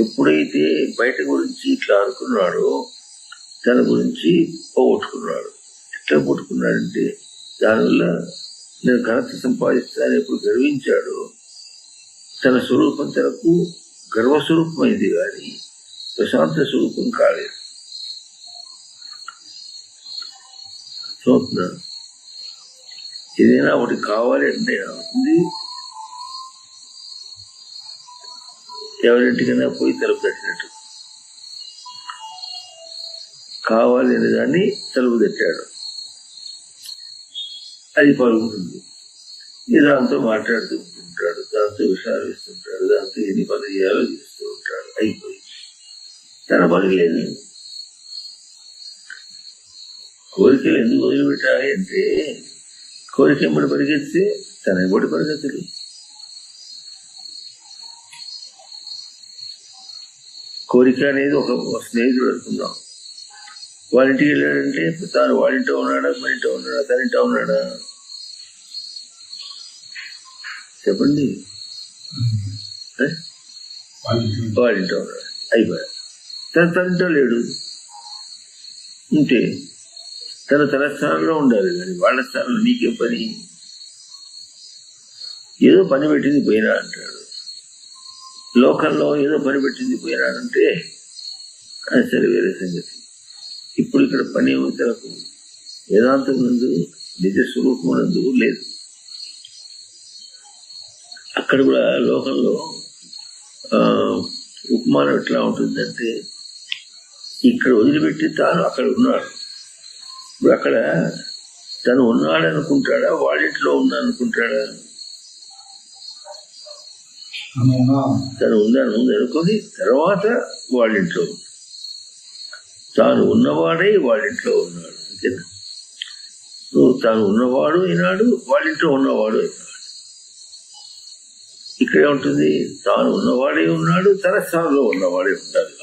ఎప్పుడైతే బయట గురించి ఇట్లా అనుకున్నాడో తన గురించి పోగొట్టుకున్నాడు. ఎట్లా పోగొట్టుకున్నాడంటే దానివల్ల నేను ఘనత సంపాదిస్తానని ఎప్పుడు గర్వించాడో తన స్వరూపం తనకు గర్వస్వరూపమైంది కానీ ప్రశాంత స్వరూపం కాలేదు. చూస్తున్నా ఏదైనా ఒకటి కావాలి అంటే అవుతుంది, ఎవరింటికైనా పోయి తలుపు తట్టినట్టు కావాలి అని దాన్ని తలుపు తట్టాడు, అది పలుకుతుంది. దాంతో మాట్లాడుతూ ఉంటుంటాడు, దాంతో విషయాలు ఇస్తుంటాడు, దాంతో ఎన్ని పనులు చేయాలో చేస్తూ ఉంటాడు. అయిపోయి తన పని లేదు. కోరికలు ఎందుకు వదిలిపెట్టాలి అంటే కోరిక ఎంబడి పరిగెత్తితే తన ఎంబడి పరిగెత్తడు. కోరిక అనేది ఒక స్నేహితుడు అనుకుందాం. వాళ్ళింటికి వెళ్ళాడంటే తాను వాళ్ళింటో ఉన్నాడా, మన ఇంటో ఉన్నాడా, తన ఇంటో ఉన్నాడా చెప్పండి? వాళ్ళింటో ఉన్నాడు, అయిపోయా. తన ఇంటో లేడు ఉంటే తన స్థానంలో ఉండాలి కానీ వాళ్ళ స్థానంలో నీకేం పని? ఏదో పని పెట్టింది పోయినా అంటాడు. లోకంలో ఏదో పని పెట్టింది పోయినాడంటే అది సరే, వేరే సంగతి. ఇప్పుడు ఇక్కడ పని ఏమో తనకు వేదాంతం నందు నిజ స్వరూపం నందు లేదు. అక్కడ కూడా లోకంలో ఉపమానం ఎట్లా ఉంటుందంటే ఇక్కడ వదిలిపెట్టి తాను అక్కడ ఉన్నాడు. ఇప్పుడు అక్కడ తను ఉన్నాడనుకుంటాడా, వాళ్ళింట్లో ఉన్నాడనుకుంటాడా? తను ఉన్నాను ముందు అనుకుని తర్వాత వాళ్ళింట్లో తాను ఉన్నవాడై వాళ్ళింట్లో ఉన్నాడు. అంతేనా? నువ్వు తాను ఉన్నవాడు అయినాడు, వాళ్ళింట్లో ఉన్నవాడు అయినాడు. ఇక్కడే ఉంటుంది, తాను ఉన్నవాడే ఉన్నాడు, తన స్థానంలో ఉన్నవాడే ఉండాలి.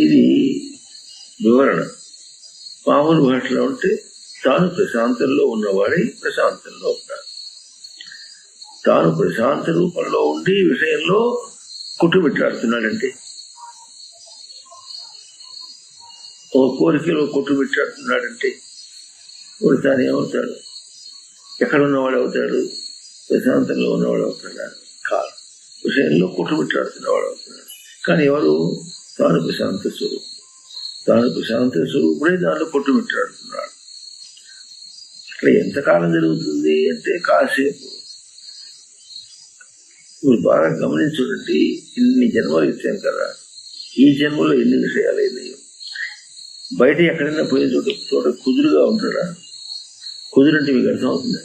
ఇది వివరణ. మామూలు భాషలో ఉంటే తాను ప్రశాంతంలో ఉన్నవాడై ప్రశాంతంలో ఉంటాడు. తాను ప్రశాంత రూపంలో ఉండి విషయంలో కొట్టుబెట్టాడుతున్నాడంటే, ఓ కోరికలో కొట్టుబెట్టాడుతున్నాడంటే వాడు తాను ఏమవుతాడు? ఎక్కడ ఉన్నవాడు అవుతాడు? ప్రశాంతంలో ఉన్నవాడు అవుతాడా? కాదు, విషయంలో కొట్టుబెట్టాడుతున్నవాడు అవుతున్నాడు. కానీ ఎవరు? తాను ప్రశాంత స్వరూపం. తాను ప్రశాంత స్వరూపుడే దానిలో కొట్టుబెట్టాడుతున్నాడు. అట్లా ఎంతకాలం జరుగుతుంది అంటే కాసేపు. మీరు బాగా గమనించుడండి, ఇన్ని జన్మలు ఇచ్చాం కదా, ఈ జన్మలో ఎన్ని విషయాలు అయినాయో. బయట ఎక్కడైనా పోయిన చోట కుదురుగా ఉంటాడా? కుదురంటే మీకు అర్థమవుతుందా?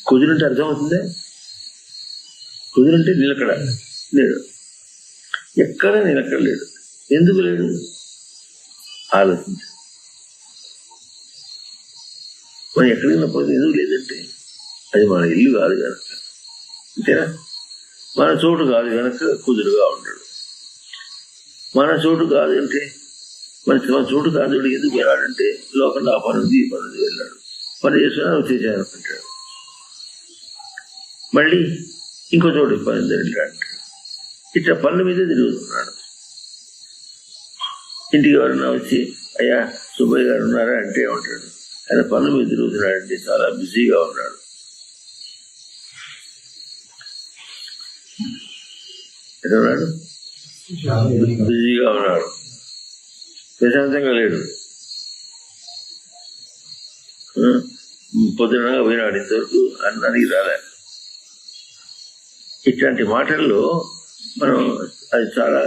కుదురంటే అర్థమవుతుందా? కుదురంటే నిలకడ లేడు, ఎక్కడ నిలకడలేడు. ఎందుకు లేడు? ఆలోచించు. మనం ఎక్కడికైనా పోతే ఎందుకు లేదంటే అది మన ఇల్లు కాదు కనుక, అంతేనా? మన చోటు కాదు కనుక కుదురుగా ఉంటాడు. మన చోటు కాదు అంటే మన చోటు కాదు ఎందుకు వెళ్ళాడంటే లోకంలో ఆ పనుంది ఈ పనుంది వెళ్ళాడు, పని చేసుకున్నా వచ్చేసానుకుంటాడు. మళ్ళీ ఇంకో చోటు పని వెళ్ళాడు. ఇట్లా పనుల మీదే తిరుగుతున్నాడు. ఇంటికి ఎవరన్నా వచ్చి అయ్యా సుబ్బయ్య గారు ఉన్నారా అంటే ఉంటాడు, ఆయన పనుల మీద తిరుగుతున్నాడంటే చాలా బిజీగా ఉన్నాడు. ఎక్కడ ఉన్నాడు? బిజీగా ఉన్నాడు, ప్రశాంతంగా లేడు. పొద్దునగా పోయినాడు, ఇంతవరకు అన్నానికి రాలే. ఇట్లాంటి మాటల్లో మనం అది చాలా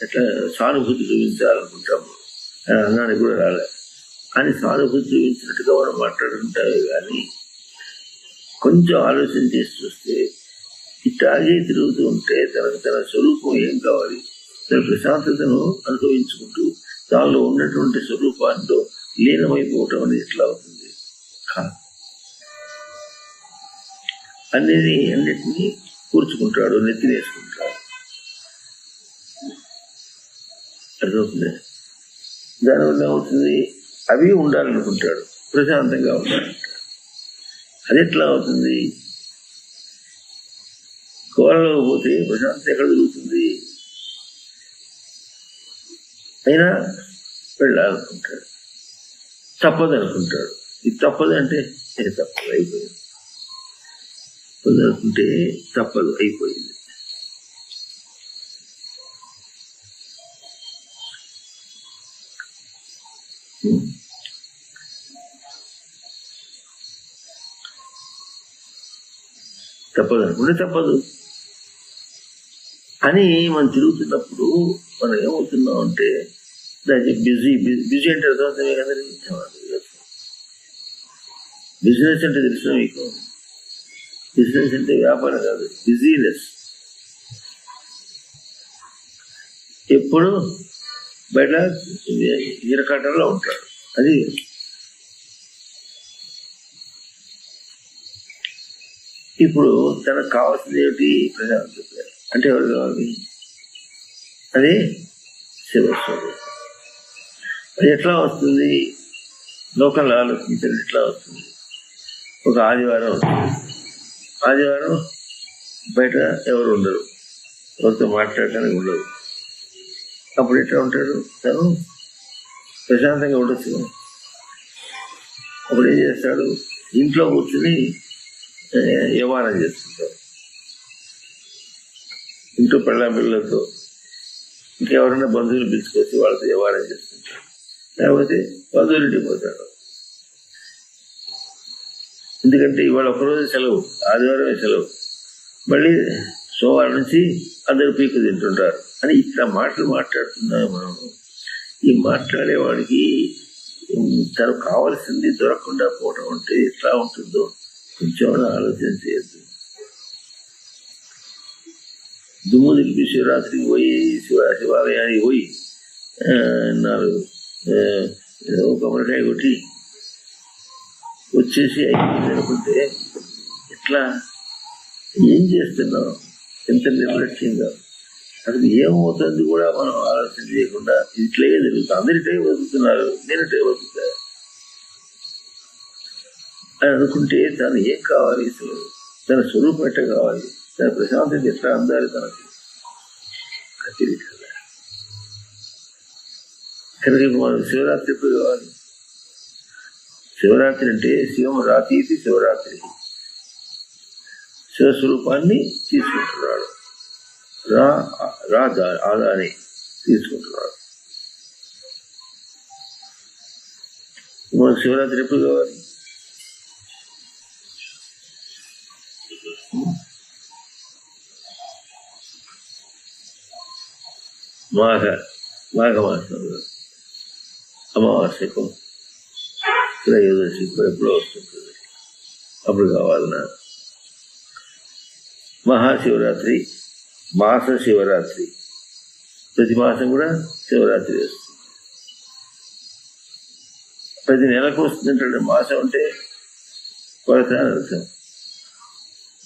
ఎట్లా సానుభూతి చూపించాలనుకుంటాము. అన్నానికి కూడా రాలే అని సానుభూతి చూపించినట్టుగా మనం మాట్లాడుకుంటామే కానీ కొంచెం ఆలోచన చేసి చూస్తే ఇట్లాగే తిరుగుతూ ఉంటే తన స్వరూపం ఏం కావాలి? తన ప్రశాంతతను అనుభవించుకుంటూ దానిలో ఉన్నటువంటి స్వరూపాంతో లీనమైపోవటం అనేది ఎట్లా అవుతుంది? కాదు. అన్నిటినీ కూర్చుకుంటాడు, నెత్తినేసుకుంటాడు. అర్థమవుతుంది? దానివల్ల ఏమవుతుంది? అవి ఉండాలనుకుంటాడు, ప్రశాంతంగా ఉండాలంటాడు. అది ఎట్లా అవుతుంది? కోరలోకి పోతే ప్రశాంతత ఎక్కడ దొరుకుతుంది? అయినా వెళ్ళాలనుకుంటాడు, తప్పదు అనుకుంటాడు. ఇది తప్పదు అంటే తప్పదు, అయిపోయింది. తప్పదు అనుకుంటే తప్పదు, అయిపోయింది. తప్పదు అనుకుంటే తప్పదు అని మనం తిరుగుతున్నప్పుడు మనం ఏమవుతున్నాం అంటే దానికి బిజీ బిజీ అంటే అర్థమవుతామే కదండి. బిజినెస్ అంటే తెలుసు మీకు. బిజినెస్ అంటే వ్యాపారం కాదు, బిజీనెస్. ఎప్పుడు బయట ఇరకాటంలో ఉంటాడు. అది ఇప్పుడు తనకు కావాల్సింది ఏమిటి? ప్రశాంతత. అంటే ఎవరు కావాలి? అది శివస్వరూపం. అది ఎట్లా వస్తుంది? లోకంలో ఆలోచించండి, ఎట్లా వస్తుంది? ఒక ఆదివారం వస్తుంది. ఆదివారం బయట ఎవరు ఉండరు, ఎవరితో మాట్లాడటానికి ఉండదు. అప్పుడు ఎట్లా ఉంటాడు? తను ప్రశాంతంగా ఉండొచ్చు. అప్పుడు ఏం చేస్తాడు? ఇంట్లో కూర్చుని వ్యవహారం చేస్తుంటారు. ఇంట్లో పిల్లలతో ఇంకెవరైనా బంధువులు పిలుచుకొచ్చి వాళ్ళతో వ్యవహారం చేస్తుంటారు. లేకపోతే బంధువులింటికి పోతాడు. ఎందుకంటే ఇవాళ ఒకరోజు సెలవు, ఆదివారమే సెలవు. మళ్ళీ సోమవారం నుంచి అందరూ పీకు తింటుంటారు అని ఇట్లా మాటలు మాట్లాడుతున్నాం మనం. ఈ మాట్లాడేవాడికి తనకు కావాల్సింది దొరకకుండా పోవడం అంటే ఎట్లా ఉంటుందో కొంచెం ఆలోచన చేయొద్దు. దుమ్ము దిలిపి శివరాత్రికి పోయి శివాలయానికి పోయి కొబ్బరికాయ కొట్టి వచ్చేసి అయిపోయింది అనుకుంటే ఎట్లా? ఏం చేస్తున్నావు? ఎంత నిర్లక్ష్యంగా అసలు ఏమవుతుంది కూడా మనం ఆలోచన చేయకుండా ఇట్లే జరుగుతుంది. అందరి టైం బతుకుతున్నారు, నేను టైం బతుకుతా అని అనుకుంటే తను ఏం కావాలి? అసలు తన స్వరూపం ఎట్లా కావాలి? తన ప్రశాంతత ఎట్లా అందాలి తనకి? అది కదా. కనుక మనం శివరాత్రి ఎప్పుడు కావాలి? శివరాత్రి అంటే శివం రాతీతి శివరాత్రి. శివస్వరూపాన్ని తీసుకుంటున్నాడు, ఆదాన్ని తీసుకుంటున్నాడు. మనకు శివరాత్రి ఎప్పుడు కావాలి? మాఘమాసంలో అమావాస్యకు త్రయోదశికు ఎప్పుడో వస్తుంటుంది, అప్పుడు కావాలన్నా. మహాశివరాత్రి, మాస శివరాత్రి, ప్రతి మాసం కూడా శివరాత్రి వస్తుంది. ప్రతి నెలకు వస్తుందంటే మాసం అంటే కొరత అని అర్థం.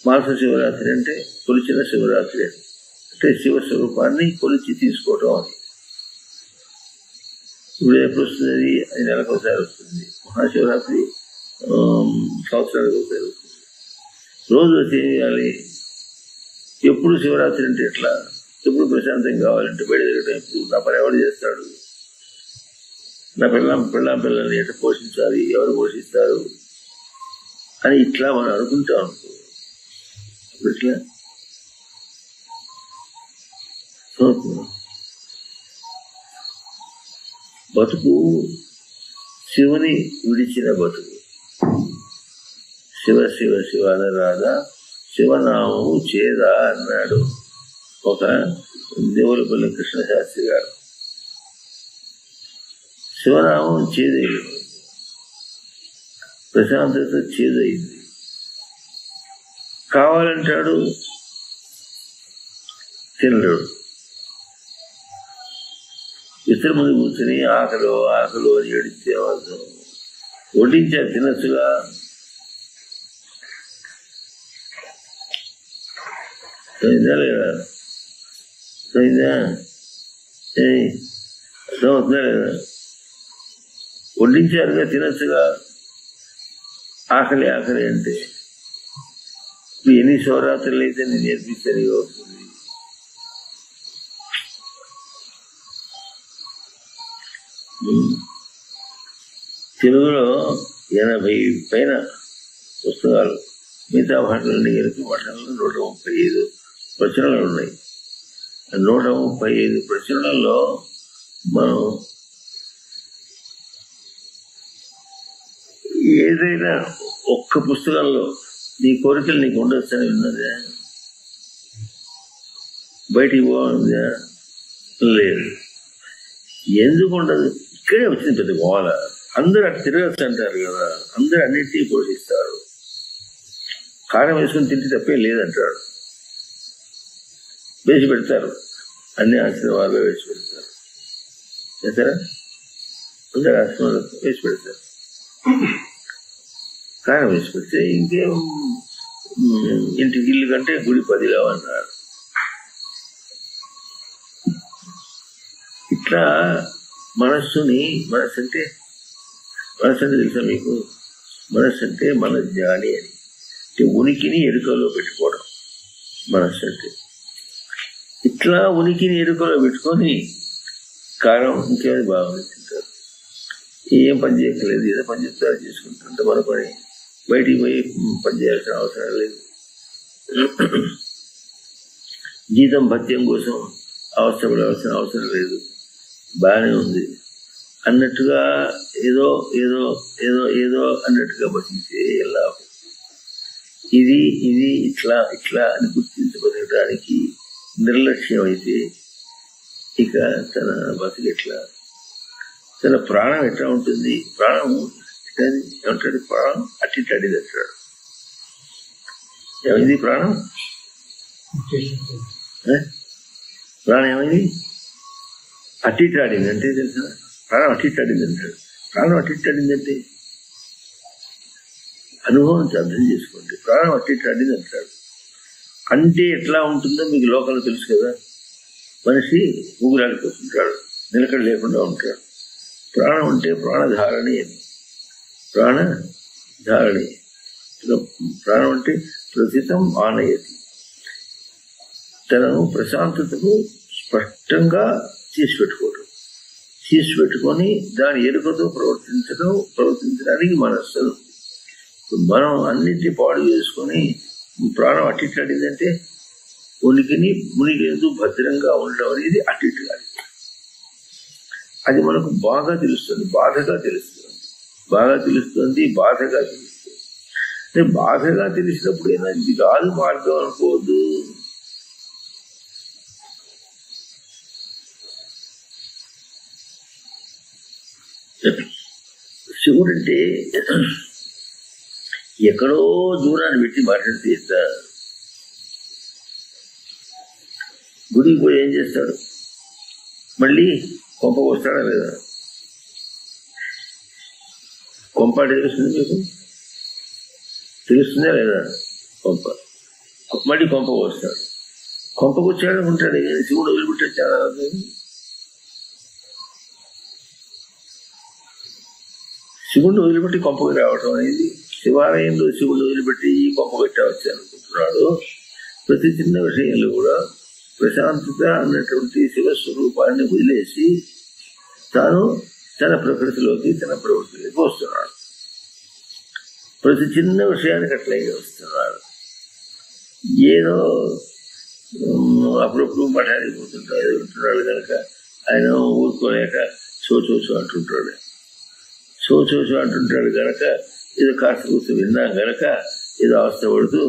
మాస శివరాత్రి అంటే కొలిచిన శివరాత్రి అంటే శివస్వరూపాన్ని కొలిచి తీసుకోవటం అని. ఇప్పుడు ఎప్పుడు వస్తుంది? అది నెలకు ఒకసారి వస్తుంది. మహాశివరాత్రి సంవత్సరానికి ఒకసారి వస్తుంది. రోజు వచ్చి ఏం చేయాలి? ఎప్పుడు శివరాత్రి అంటే ఎట్లా? ఎప్పుడు ప్రశాంతం కావాలంటే బయట తిరగటం. ఎప్పుడు నా పని ఎవరు చేస్తాడు? నా పిల్లల్ని ఎట్లా పోషించాలి? ఎవరు పోషిస్తారు అని ఇట్లా మనం అనుకుంటాం అనుకో. అప్పుడు ఎట్లా? బతుకు శివుని విడిచిన బతుకు. శివ శివ శివ అనరాదా శివనామము చేదా అన్నాడు ఒక దేవులపల్లి కృష్ణశాస్త్రి గారు. శివనామం చేదైంది, ప్రశాంతత చేదైంది. కావాలంటాడు, తినలేడు. ఇతర ముందు కూర్చొని ఆకలో ఆకలో అని ఏడిస్తే అవసరం. వడ్డించా తినచ్చుగా. అయిందా లేదా? అయిందా? అర్థమవుతుందా లేదా? వడ్డించారుగా, తినచ్చుగా. ఆకలి ఆకలి అంటే ఎన్ని శివరాత్రులు అయితే నేను నేర్పించాను అవుతుంది. తెలుగులో 80 పైన పుస్తకాలు, మిగతా భాషలన్నీ కలిపి భాషల్లో 135 ప్రచురణలు ఉన్నాయి. 135 ప్రచురణల్లో మనం ఏదైనా ఒక్క పుస్తకంలో నీ కోరికలు నీకు ఉండొచ్చని ఉన్నదా? బయటికి పోవాలన్నదా? లేదు. ఎందుకు ఉండదు? ఇక్కడే వచ్చింది పెద్ద గోల. అందరూ అటు తిరగచ్చు అంటారు కదా, అందరూ అన్నింటినీ పోషిస్తారు. కారం వేసుకుని తింటే తప్పే లేదంటాడు. వేసి పెడతారు, అన్ని ఆశ్రమాల్లో వేసి పెడతారు. చేస్తారా? అందరు ఆశ్రమాలు వేసి పెడతారు. కారం వేసి పెడితే ఇంకేం, ఇంటికి ఇల్లు కంటే గుడి 10 కావన్నారు. ఇట్లా మనస్సు అంటే తెలుసా మీకు? మనస్సు అంటే మన జ్ఞాని అని, ఉనికిని ఎరుకలో పెట్టుకోవడం మనస్సు అంటే. ఇట్లా ఉనికిని ఎరుకలో పెట్టుకొని కారం ఇంకేమైనా బాగుంది తింటారు. ఏం పని చేయక్కర్లేదు, ఏదో పని చెప్తారు చేసుకుంటుంటే మన పని. బయటికి పోయి పని చేయాల్సిన అవసరం లేదు. జీతం భత్యం కోసం అవసరపడాల్సిన అవసరం లేదు. బాగానే ఉంది అన్నట్టుగా ఏదో ఏదో ఏదో ఏదో అన్నట్టుగా బతికితే ఎలా? ఇది ఇట్లా అని గుర్తించబడటానికి నిర్లక్ష్యం అయితే ఇక తన బతికి ఎట్లా? తన ప్రాణం ఎట్లా ఉంటుంది? ప్రాణం ఏమంటాడు? ప్రాణం అట్టిట్టడిది అంటాడు. ఏమైంది ప్రాణం? ప్రాణం ఏమైంది? అట్టిట్టాడింది అంటే తెలుసా? ప్రాణం అట్టిట్టాడింది అంటాడు. ప్రాణం అట్టిట్టాడిందంటే అనుభవం అర్థం చేసుకోండి. ప్రాణం అట్టిట్టాడింది అంటాడు. అంటే ఎట్లా ఉంటుందో మీకు లోకంలో తెలుసు కదా. మనిషి ఊగులాడిపోతుంటాడు, నిలకడ లేకుండా ఉంటాడు. ప్రాణం అంటే ప్రాణధారణి అని. ప్రాణధారణి. ప్రాణం అంటే ప్రసితం ఆనయతి. తనను ప్రశాంతతకు స్పష్టంగా చేసి పెట్టుకొని దాని ఎరుకతో ప్రవర్తించడానికి మనస్సు. మనం అన్నింటినీ పాడు చేసుకొని ప్రాణం అట్టిట్లాడిందంటే ఉనికిని మునిగేందుకు భద్రంగా ఉండడం అనేది అట్టిట్లా. అది మనకు బాగా తెలుస్తుంది, బాధగా తెలుస్తుంది. బాధగా తెలుస్తుంది. బాధగా తెలిసినప్పుడు ఏదైనా ఇది కాదు మార్గం అనుకోవద్దు. శివుడంటే ఎక్కడో దూరాన్ని పెట్టి మాట్లాడితే ఇస్తారు. గుడికి పోయి ఏం చేస్తాడు? మళ్ళీ కొంప వస్తాడా లేదా? కొంప తెలుస్తుంది మీకు? తెలుస్తుందా లేదా? మళ్ళీ కొంప వస్తాడు. కొంపకు వచ్చాడు ఉంటాడు. శివుడు వదిలిపెట్టొచ్చాడా? శివుడిని వదిలిపెట్టి కొంపకు రావటం అనేది, శివాలయంలో శివుడిని వదిలిపెట్టి ఈ కొంప పెట్టవచ్చు అనుకుంటున్నాడు. ప్రతి చిన్న విషయంలో కూడా ప్రశాంతత అన్నటువంటి శివస్వరూపాన్ని వదిలేసి తాను తన ప్రకృతిలోకి, తన ప్రవృత్తిలోకి వస్తున్నాడు. ప్రతి చిన్న విషయానికి అట్లాగే వస్తున్నాడు. ఏదో అప్పుడప్పుడు మఠానికి పోతుంటాడు ఉంటున్నాడు కనుక ఆయన ఊరుకోలేక చోచోచో అంటుంటాడు. కనుక ఏదో కాస్త కూర్చో విన్నాం కనుక ఏదో అవస్థ పడుతూ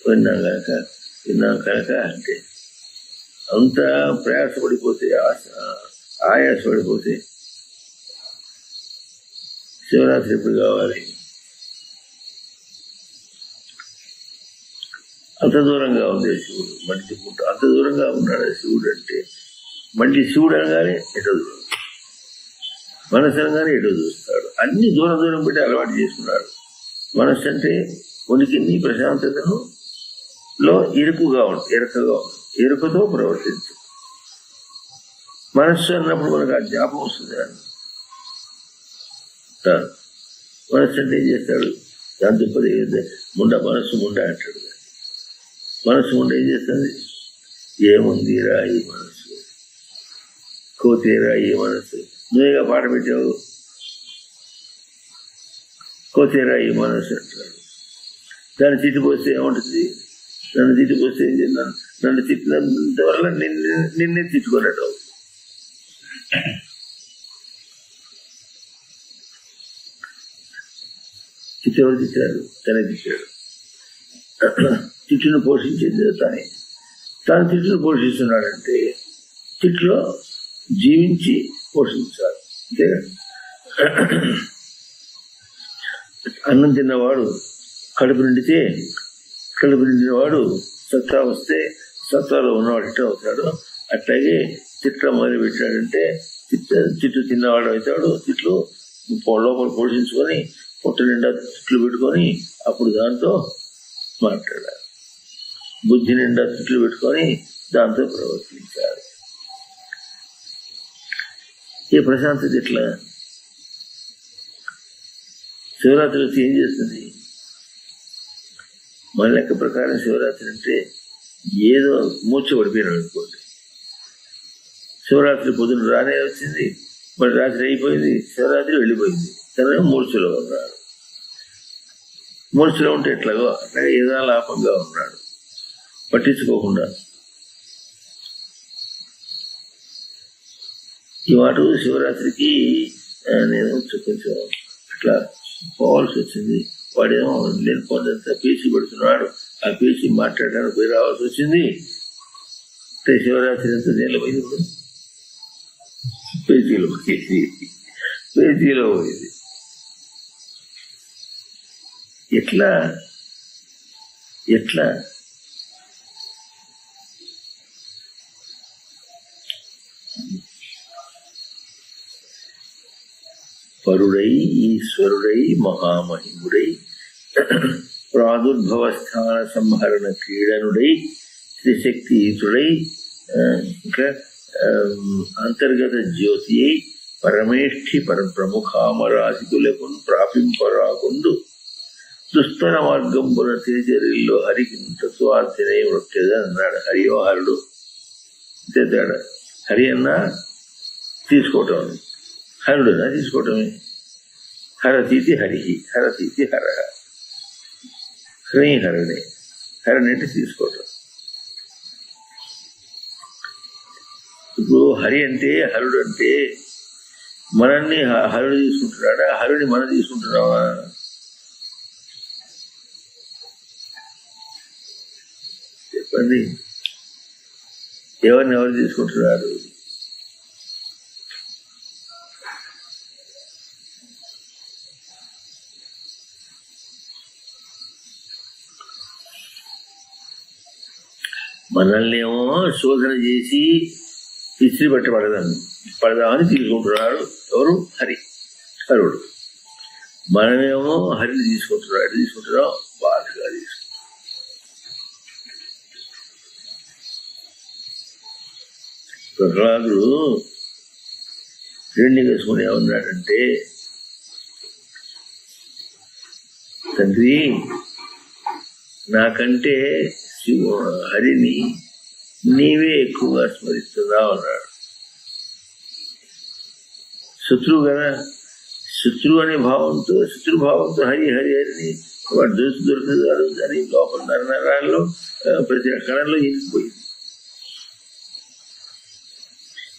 విన్నాం కనుక అంటే అంత ప్రయాసపడిపోతే, ఆయాసపడిపోతే శివరాత్రి ఎప్పుడు కావాలి? అంత దూరంగా ఉంది శివుడు. మనిషి పుట్ట అంత దూరంగా ఉన్నాడు శివుడు అంటే. మళ్ళీ శివుడు అనగానే ఎటో దూరం, మనసు అనగానే ఎటో చూస్తాడు. అన్ని దూరం పెట్టి అలవాటు చేసుకున్నాడు. మనస్సు అంటే ఉనికిని, ప్రశాంతతను లో ఎరుకగా ఉంటుంది, ఎరుకతో ప్రవర్తించు. మనస్సు అన్నప్పుడు మనకు ఆ జ్ఞాపకం వస్తుంది. మనస్సు అంటే ఏం చేస్తాడు? దాంతో ముండ మనస్సు ముండ అంటాడు. మనస్సు ముండ ఏం చేస్తుంది? ఏముందిరా ఈ మనస్సు, కోతేరా ఈ మనస్సు. నువ్వేగా పాట పెట్టావు, కోతేరా ఈ మనస్సు అంటాడు. దాన్ని తిట్టిపోస్తే ఏముంటుంది? నన్ను తిట్టిపోస్తే ఏం చేద్దాం? నన్ను తిట్టినంత వల్ల నిన్నే తిట్టుకున్నట్టు. తిట్టేవారు తిట్టారు, తనే తిట్టాడు. తిట్టును పోషించేది తానే. తాను తిట్టును పోషిస్తున్నాడంటే తిట్లో జీవించి పోషించాలి. అంతే. అన్నం తిన్నవాడు కడుపు నిండినవాడు సత్తా వస్తే సత్తాలో ఉన్నవాడు ఇట్లా అవుతాడు. అట్లాగే తిట్టడం మొదలు పెట్టాడంటే తిట్టు తిన్నవాడు అవుతాడు. తిట్లు లోపల పోషించుకొని పొట్ట నిండా తిట్లు పెట్టుకొని అప్పుడు దాంతో మాట్లాడాలి. బుద్ధి నిండా తిట్లు పెట్టుకొని దాంతో ప్రవర్తించాలి. ఏ ప్రశాంతత ఇట్లా శివరాత్రి వచ్చి ఏం చేస్తుంది? మన లెక్క ప్రకారం శివరాత్రి అంటే ఏదో మూర్ఛ పడిపోయినాడు అనుకోండి. శివరాత్రి పొద్దున రానే వచ్చింది, మరి రాత్రి అయిపోయింది, శివరాత్రి వెళ్ళిపోయింది, తన మూర్ఛలో ఉన్నాడు. మూర్ఛలో ఉంటే ఎట్లాగో అట్లాగే ఏదో లాపంగా ఉన్నాడు, పట్టించుకోకుండా. ఈ మాట శివరాత్రికి నేను కొంచెం అట్లా పోవాల్సి వచ్చింది. వాడేమో లేనిపోదంతా పేచి పెడుతున్నాడు. ఆ పేచి మాట్లాడడానికి పోయి రావాల్సి వచ్చింది. శివరాత్రి అంతా నీళ్ళపోయింది. ఇప్పుడు పేచీలో పోయింది. ఎట్లా పరుడై ఈశ్వరుడై మహామహిముడై ప్రాదుర్భవస్థాన సంహరణ క్రీడనుడై త్రిశక్తియుతుడై ఇంకా అంతర్గత జ్యోతి అయి పరమేష్ఠి పరప్రముఖామరాధికులకు ప్రాపింపరాకుండు దుస్తర మార్గంబున తిరిచర్యల్లో హరికి తత్వార్థినై వృక్కేదా అన్నాడు. హరియో హరుడు అంతే తేడా. హరి అన్నా తీసుకోవటం, హరుడునా తీసుకోవటమే. హరతీతి హరి, హరతీతి హర. హరి హరుడే, హరిని అంటే తీసుకోవటం. ఇప్పుడు హరి అంటే హరుడు అంటే మనల్ని హరుడు తీసుకుంటున్నాడా, హరుని మనం తీసుకుంటున్నావా? చెప్పండి, ఎవరిని ఎవరు తీసుకుంటున్నారు? మనల్ని ఏమో శోధన చేసి ఇస్త్రీ బట్టి పడదామని తీసుకుంటున్నాడు ఎవరు? హరుడు. మనమేమో హరిని తీసుకుంటున్నాం బాధగా తీసుకుంటున్నాం. ప్రహ్లాదుడు హిరణ్యకశిపుని ఏమన్నాడంటే, తండ్రి నాకంటే హరిని నీవే ఎక్కువగా స్మరిస్తున్నావు అన్నాడు. శత్రువు కదా, శత్రుభావంతో హరిని వాడు దొరుకుతుంది అని లోపల నరనరాల్లో ప్రతి కణంలో ఇరిగిపోయింది.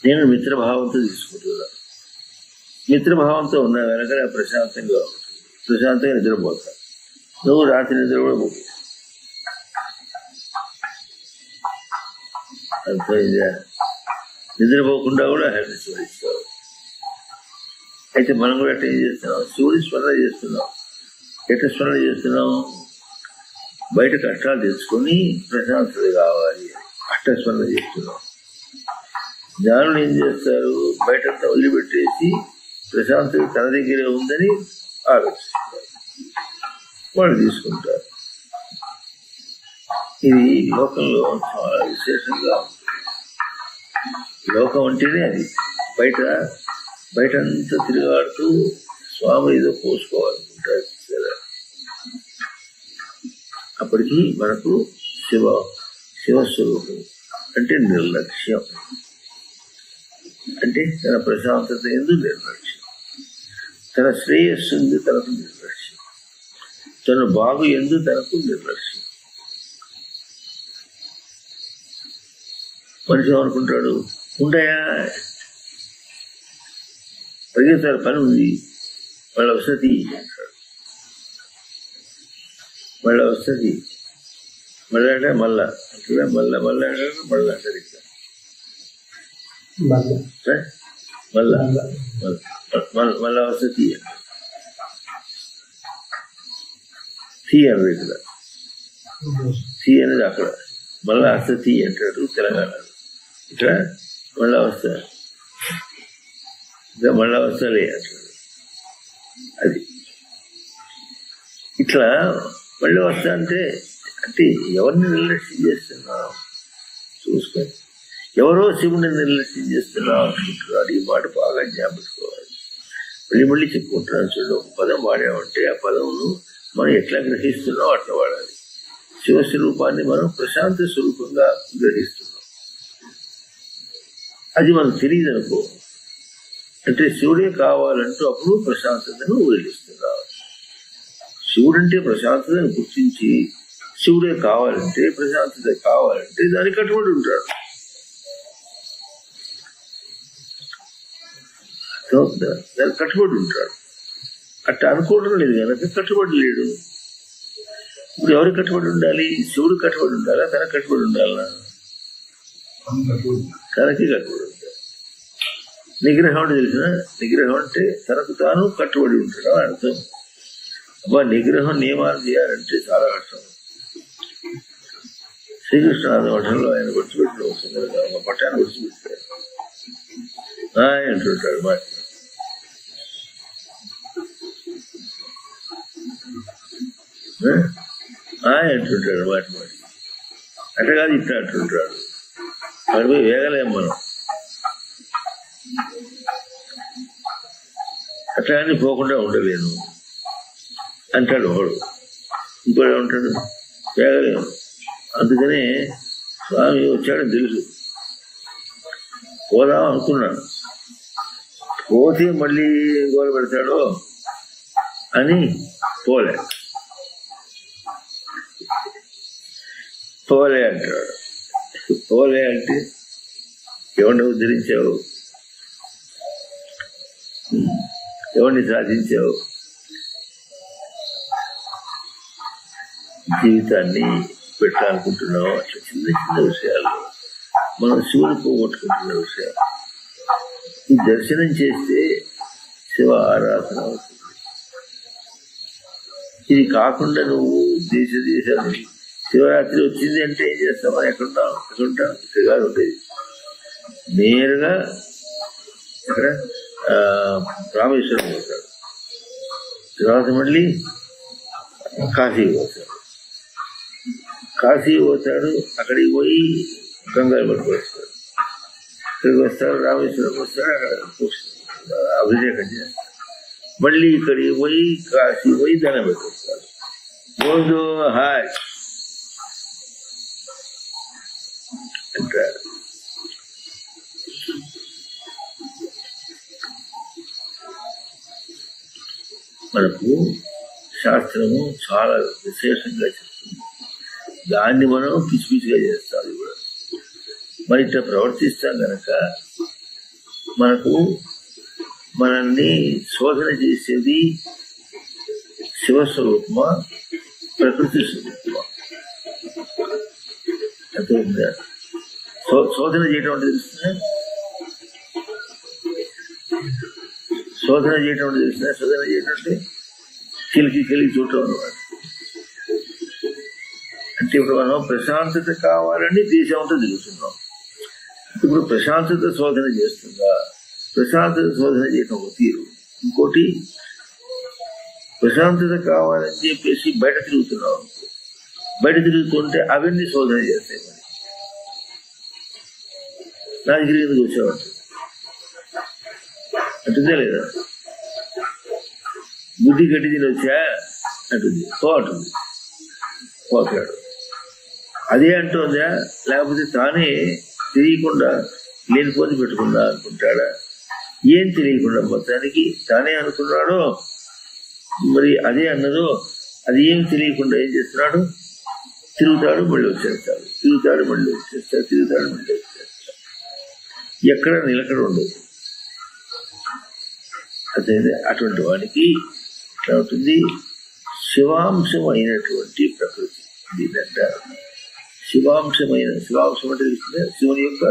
నేను మిత్రభావంతో తీసుకుంటున్నాను. మిత్రభావంతో ఉన్నా కనుక ప్రశాంతంగా నిద్రపోతాను. నువ్వు రాత్రి నిద్ర కూడా పోయి అర్థమైందా? నిద్రపోకుండా కూడా హరిని స్మరిస్తావు. అయితే మనం కూడా ఎట్లా ఏం చేస్తున్నాం? శివుని స్మరణ చేస్తున్నాం. ఎట్లా స్మరణ చేస్తున్నాం? బయట కష్టాలు తెచ్చుకొని ప్రశాంతత కావాలి అట్లా స్మరణ చేస్తున్నాం. జ్ఞానులు ఏం చేస్తారు? బయటంతా వదిలిపెట్టేసి ప్రశాంతత తన దగ్గరే ఉందని ఆలోచిస్తారు, వాళ్ళు తీసుకుంటారు. ఇది లోకంలో చాలా విశేషంగా ఉంటుంది. లోకం అంటేనే అది. బయటంతా తిరిగాడుతూ స్వామి ఏదో పోసుకోవాలనుకుంటారు కదా, అప్పటికి మనకు శివస్వరూపం అంటే నిర్లక్ష్యం, అంటే తన ప్రశాంతత ఎందు నిర్లక్ష్యం, తన శ్రేయస్సు ఎందు తనకు నిర్లక్ష్యం, తన బాగు ఎందు తనకు నిర్లక్ష్యం. మనిషి ఏమనుకుంటాడు, ఉంటాయా పరిగెత్తారు, పని ఉంది, వాళ్ళ వసతి అంటాడు. మళ్ళీ వస్తుంది, మళ్ళీ అంటే మళ్ళా అంటే మళ్ళా అంటే మళ్ళీ అంటారు ఇట్లా మళ్ళా వస్తుంది థీ అన్నది ఇక్కడ, థీ అనేది అక్కడ, మళ్ళా వస్తుంది అంటాడు తెలంగాణలో. ఇక్కడ మళ్ళా వస్తా, ఇంకా మళ్ళా వస్తాలే అంటాడు. అది ఇట్లా మళ్ళీ వస్తా అంటే ఎవరిని నిర్లక్ష్యం చేస్తున్నావు చూసుకొని, ఎవరో శివుడిని నిర్లక్ష్యం చేస్తున్నావు అనుకుంటున్నాడు. ఈ మాట బాగా జ్ఞాపించుకోవాలి. మళ్ళీ చెప్పుకుంటున్నాను చూడు, ఒక పదం వాడామంటే ఆ పదమును మనం ఎట్లా గ్రహిస్తున్నాం అట్లా వాడాలి. శివస్వరూపాన్ని మనం ప్రశాంత స్వరూపంగా గ్రహిస్తున్నాం. అది మనకు తెలియదు అనుకో, అంటే శివుడే కావాలంటూ అప్పుడు ప్రశాంతతను వదిలిస్తున్నావు. శివుడంటే ప్రశాంతతను గుర్తించి శివుడే కావాలంటే ప్రశాంతత కావాలంటే దానికి కట్టుబడి ఉంటాడు. దానికి కట్టుబడి ఉంటాడు. అట్లా అనుకోవడం లేదు కనుక కట్టుబడి లేడు. ఇప్పుడు ఎవరికి కట్టుబడి ఉండాలి? శివుడు కట్టుబడి ఉండాలా, తనకు కట్టుబడి ఉండాలా? తనకి కట్టుబడి ఉంటాడు. నిగ్రహం అంటే తెలిసిన, నిగ్రహం అంటే తనకు తాను కట్టుబడి ఉంటాడు అర్థం. అబ్బా నిగ్రహం నియమాలు చేయాలంటే చాలా కష్టం. శ్రీకృష్ణ మఠంలో ఆయన గుర్తుపెట్టిన వస్తుందిగా ఒక పట్టాన్ని గుర్తుపెట్టారు అంటుంటాడు మాట. అంటుంటాడు మాట మాట అట్లా కాదు ఇట్లా అంటుంటాడు. వాడి పోయి వేగలేం మనం. అట్లా అని పోకుండా ఉండలేను అంటాడు ఒకడు. ఇంకోటి ఏమంటాడు, వేగలేము. అందుకనే స్వామి వచ్చాడని తెలుసు, పోదాం అనుకున్నాను, పోతే మళ్ళీ గోల పెడతాడో అని పోలే అంటాడు. పోలే అంటే ఎవరిని ఉద్ధరించావు, ఎవరిని సాధించావు? జీవితాన్ని పెట్టాలనుకుంటున్నావు. అట్లా చిన్న చిన్న విషయాలు మనం శివుని పోగొట్టుకుంటున్న విషయాలు. ఈ దర్శనం చేస్తే శివ ఆరాధన అవుతుంది. ఇది కాకుండా నువ్వు దేశాలు శివరాత్రి వచ్చింది అంటే ఏం చేస్తామని ఎక్కడుంటాం ఇక్కడ కాదు ఉండేది. నేరుగా ఇక్కడ రామేశ్వరం పోతాడు, తర్వాత మళ్ళీ కాశీ పోతాడు, అక్కడికి పోయి గంగాలు పట్టుకొస్తాడు, ఇక్కడికి వస్తాడు, రామేశ్వరం వస్తాడు, అక్కడ అభిషేకం చేస్తాడు, మళ్ళీ ఇక్కడికి పోయి కాశీ పోయి దండం పెట్టుకొస్తాడు. రోజు హాయ్ అంటాడు. మనకు శాస్త్రము చాలా విశేషంగా చెప్తుంది. దాన్ని మనం పిచ్చి పిచ్చిగా చేస్తాం. కూడా మరి ఇట్లా ప్రవర్తిస్తాం కనుక మనకు మనల్ని శోధన చేసేది శివస్వరూపమా, ప్రకృతి స్వరూపమా? అర్థమైందా? శోధన చేయటం అంటే తెలుస్తున్నా, శోధన చేయటం అంటే కిలికి చూడటం అన్నమాట. అంటే ఇప్పుడు మనం ప్రశాంతత కావాలని దేశం అంతా తిరుగుతున్నాం. ఇప్పుడు ప్రశాంతత శోధన చేస్తుందా? ప్రశాంతత శోధన చేయటం ఒక తీరు. ఇంకోటి ప్రశాంతత కావాలని చెప్పేసి బయట తిరుగుతున్నాం. బయట తిరుగుతుంటే అవన్నీ శోధన చేస్తాయి. మరి నా దగ్గర ఎందుకు వచ్చావంటే అంటుందే లేదా? బుద్ధి గట్టి తిని వచ్చా అంటుంది, అంటుంది. పోతాడు. అదే అంటుందా, లేకపోతే తానే తెలియకుండా లేనిపోని పెట్టుకుందా అనుకుంటాడా? ఏం తెలియకుండా మొత్తానికి తానే అనుకున్నాడో మరి అదే అన్నదో అది ఏం తెలియకుండా ఏం చేస్తున్నాడు? తిరుగుతాడు, మళ్ళీ వచ్చేస్తాడు, తిరుగుతాడు, మళ్ళీ వచ్చేస్తాడు, తిరుగుతాడు, మళ్ళీ వచ్చేస్తాడు. ఎక్కడ నిలకడ ఉండదు. అదే అటువంటి వాడికి ఎట్లా ఉంటుంది? శివాంశం అయినటువంటి ప్రకృతి దీనంటారు. శివాంశం అంటే తెలిసిందే, శివుని యొక్క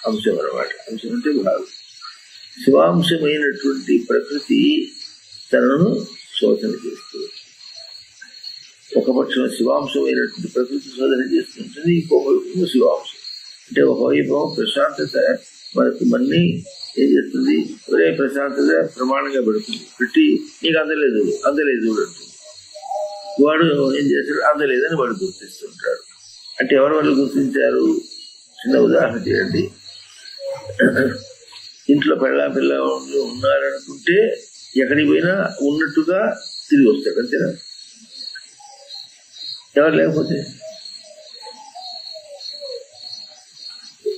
అంశం అన్నమాట. అంశం అంటే భాగం. శివాంశమైనటువంటి ప్రకృతి తనను శోధన చేస్తుంది. ఒక పక్షం శివాంశమైనటువంటి ప్రకృతి శోధన చేస్తుంటుంది, ఇంకొక వైపు శివాంశం అంటే ఒకవైపు ప్రశాంతత మనకు మన్ని ఏం చేస్తుంది? ఒరే ప్రశాంతత ప్రమాణంగా పెడుతుంది, పెట్టి నీకు అందలేదు అంటుంది. వాడు ఏం చేస్తాడు? అందలేదని వాడు గుర్తిస్తుంటాడు. అంటే ఎవరి వాళ్ళు గుర్తించారు? చిన్న ఉదాహరణ చేయండి. ఇంట్లో పిల్ల ఉన్నారనుకుంటే ఎక్కడికి పోయినా ఉన్నట్టుగా తిరిగి వస్తాడు, అంతేనా? ఎవరు లేకపోతే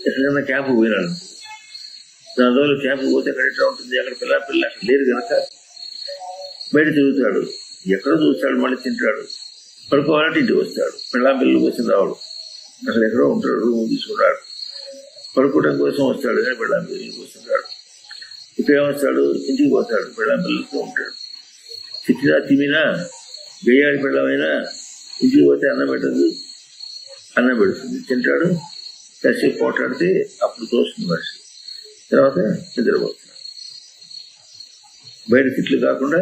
ఎక్కడికైనా క్యాంపు పోయినాడు, 4 రోజులు క్యాంపు పోతే ఎక్కడ ఎట్లా ఉంటుంది? అక్కడ పిల్ల అక్కడ లేరు కనుక బయట తిరుగుతాడు, ఎక్కడో చూస్తాడు, మళ్ళీ తింటాడు, పడుకోవాలంటే ఇంటికి వస్తాడు. పిల్లలు కోసం రావడు, అక్కడ ఎక్కడో ఉంటాడు, రూమ్ తీసుకున్నాడు, పడుకోవడం కోసం వస్తాడు, కానీ పిల్లల కోసం రాడు. ఇక్కడ ఏమొస్తాడు? ఇంటికి పోతాడు, పిల్లలతో ఉంటాడు. తిట్టినా తిమినా గయ్యాడి పిల్లమైనా ఇంటికి పోతే అన్నం పెట్టదు, అన్నం పెడుతుంది, తింటాడు, కాసేపు పోటాడితే అప్పుడు తోస్తుంది మనిషి, తర్వాత నిద్రపోతున్నాడు. బయట తిట్లు కాకుండా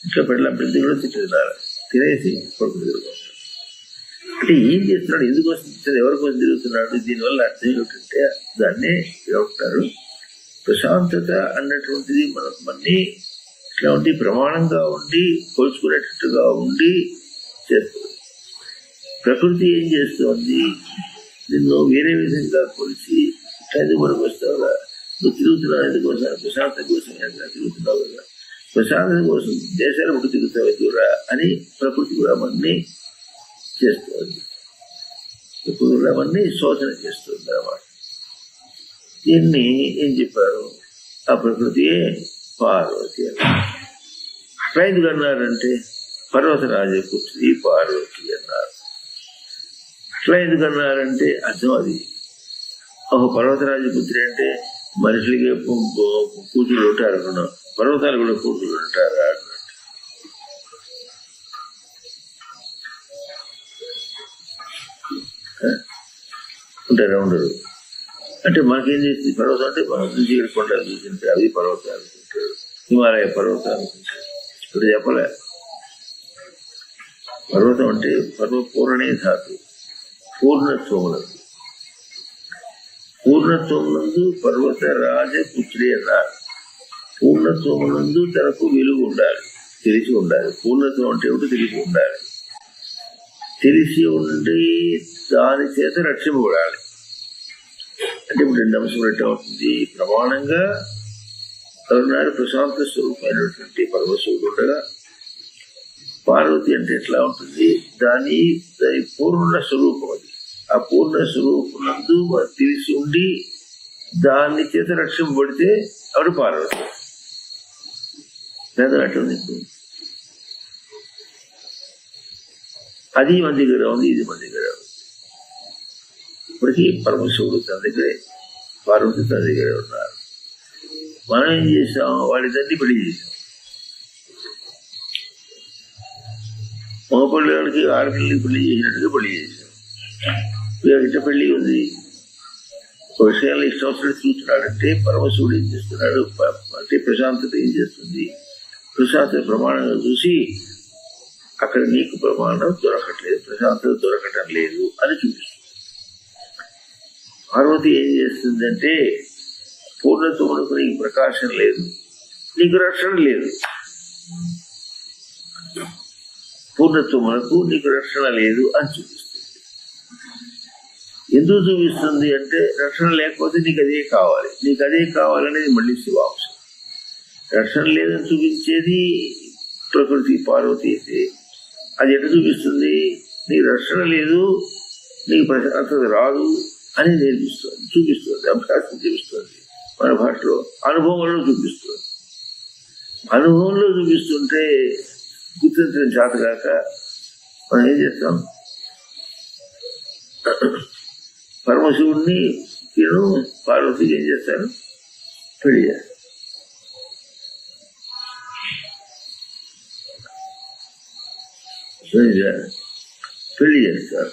ఇంట్లో పిల్లలు కూడా తిట్లు తినాలి, తినేసి కొడుకు తిరుగుతాడు. అంటే ఏం చేస్తున్నాడు? ఎందుకోసం తిరుగుతాడు? ఎవరికోసం తిరుగుతున్నాడు? దీనివల్ల అర్థం ఏమిటంటే దాన్నే ఏమంటారు? ప్రశాంతత అన్నటువంటిది మనకు మన్ని ఇట్లా ఉండి ప్రమాణంగా ఉండి కొలుచుకునేటట్టుగా ఉండి చేస్తుంది. ప్రకృతి ఏం చేస్తుంది? నిన్ను వేరే విధంగా కొలిచి ఇట్లా ఎందుకు మనకు వస్తావుగా, నువ్వు తిరుగుతున్నావు ఎందుకోసం? ప్రశాంతత కోసం తిరుగుతున్నావు కదా, ప్రశాంతత కోసం దేశాలు ఒకటి తిరుగుతావు ఎందుకురా అని ప్రకృతి కూడా మనని చేస్తుంది. ప్రకృతి కూడా మనని శోధన చేస్తుంది అన్నమాట. దీన్ని ఏం చెప్పారు? ఆ ప్రకృతియే పార్వతి అన్నారు. అట్లా ఎందుకు అన్నారంటే పర్వతరాజపుత్రి పార్వతి అన్నారు. అట్లా ఎందుకు అన్నారంటే అర్థం అది. ఒక పర్వతరాజపుత్రి అంటే మనుషులకి కూతురు ఉంటారు అనుకున్నాం, పర్వతాలు కూడా కూతురు ఉంటారా అన్నట్టు. ఉంటారా? ఉండరు. అంటే మనకేం చేస్తుంది? పర్వతం అంటే మనం చూసి కొండలు చూసింటే అవి పర్వతాలు అనుకుంటారు, హిమాలయ పర్వతాలు అనుకుంటారు. ఇప్పుడు చెప్పలే, పర్వతం అంటే పూర్ణే ధాతు, పూర్ణత్వమునందు. పూర్ణత్వమునందు పర్వత రాజపుత్రి అన్నారు. పూర్ణత్వమునందు తనకు వెలుగు ఉండాలి, తెలిసి ఉండాలి. పూర్ణత్వం అంటే ఏమిటో తెలిసి ఉండాలి. తెలిసి ఉండి దాని చేత రక్షింపబడాలి. అంటే ఇప్పుడు 2 అంశాలు ఎట్లా అవుతుంది? ప్రమాణంగా ఎవరున్నారు? ప్రశాంత స్వరూపమైనటువంటి పరమశివుడు ఉండగా, పార్వతి అంటే ఎట్లా ఉంటుంది? దాని పూర్ణ స్వరూపం అది. ఆ పూర్ణ స్వరూపందు తెలిసి ఉండి దాన్ని చేత రక్షింపబడితే ఆవిడ పార్వతి. లేదా అట్టుంది. అది మన దగ్గర ఉంది, ఇది మన దగ్గర ఉంది. ఇప్పటికీ పరమశివుడు తన దగ్గరే, పార్వతి తన దగ్గరే ఉన్నారు. మనం ఏం చేసాం? వాడిద్దరిని పెళ్లి చేసాం. మగపిల్లలకి ఆడపిల్లలకి పెళ్లి చేసినట్టుగా పెళ్లి చేసాం. ఇట్లా పెళ్లి ఉంది. ఒక విషయాల్లో ఇష్టం వచ్చినట్టు చూస్తున్నాడంటే పరమశివుడు ఏం చేస్తున్నాడు అంటే ప్రశాంతత ఏం చేస్తుంది? ప్రశాంతత ప్రమాణంగా చూసి అక్కడ నీకు ప్రమాణం దొరకట్లేదు, ప్రశాంతత దొరకటం లేదు అని చూపిస్తుంది. పార్వతి ఏం చేస్తుందంటే పూర్ణత్వమునకు నీకు ప్రకాశం లేదు, నీకు రక్షణ లేదు. పూర్ణత్వమునకు నీకు రక్షణ లేదు అని చూపిస్తుంది. ఎందుకు చూపిస్తుంది అంటే రక్షణ లేకపోతే నీకు అదే కావాలి, నీకు అదే కావాలనేది మళ్ళీ శివాంశం. రక్షణ లేదని చూపించేది ప్రకృతి పార్వతి అయితే అది ఎట్లా చూపిస్తుంది? నీ రక్షణ లేదు, నీకు ప్రశాంతత రాదు అని నేర్పిస్తుంది, చూపిస్తుంది, అభ్యాసం చూపిస్తుంది. మన భాషలో అనుభవంలో చూపిస్తుంది. అనుభవంలో చూపిస్తుంటే గుర్తించడం చేతగాక మనం ఏం చేస్తాం? పరమశివుణ్ణి నేను పార్వతికి ఏం చేస్తాను? పెళ్లి చేస్తాను. పెళ్లి చేస్తారు.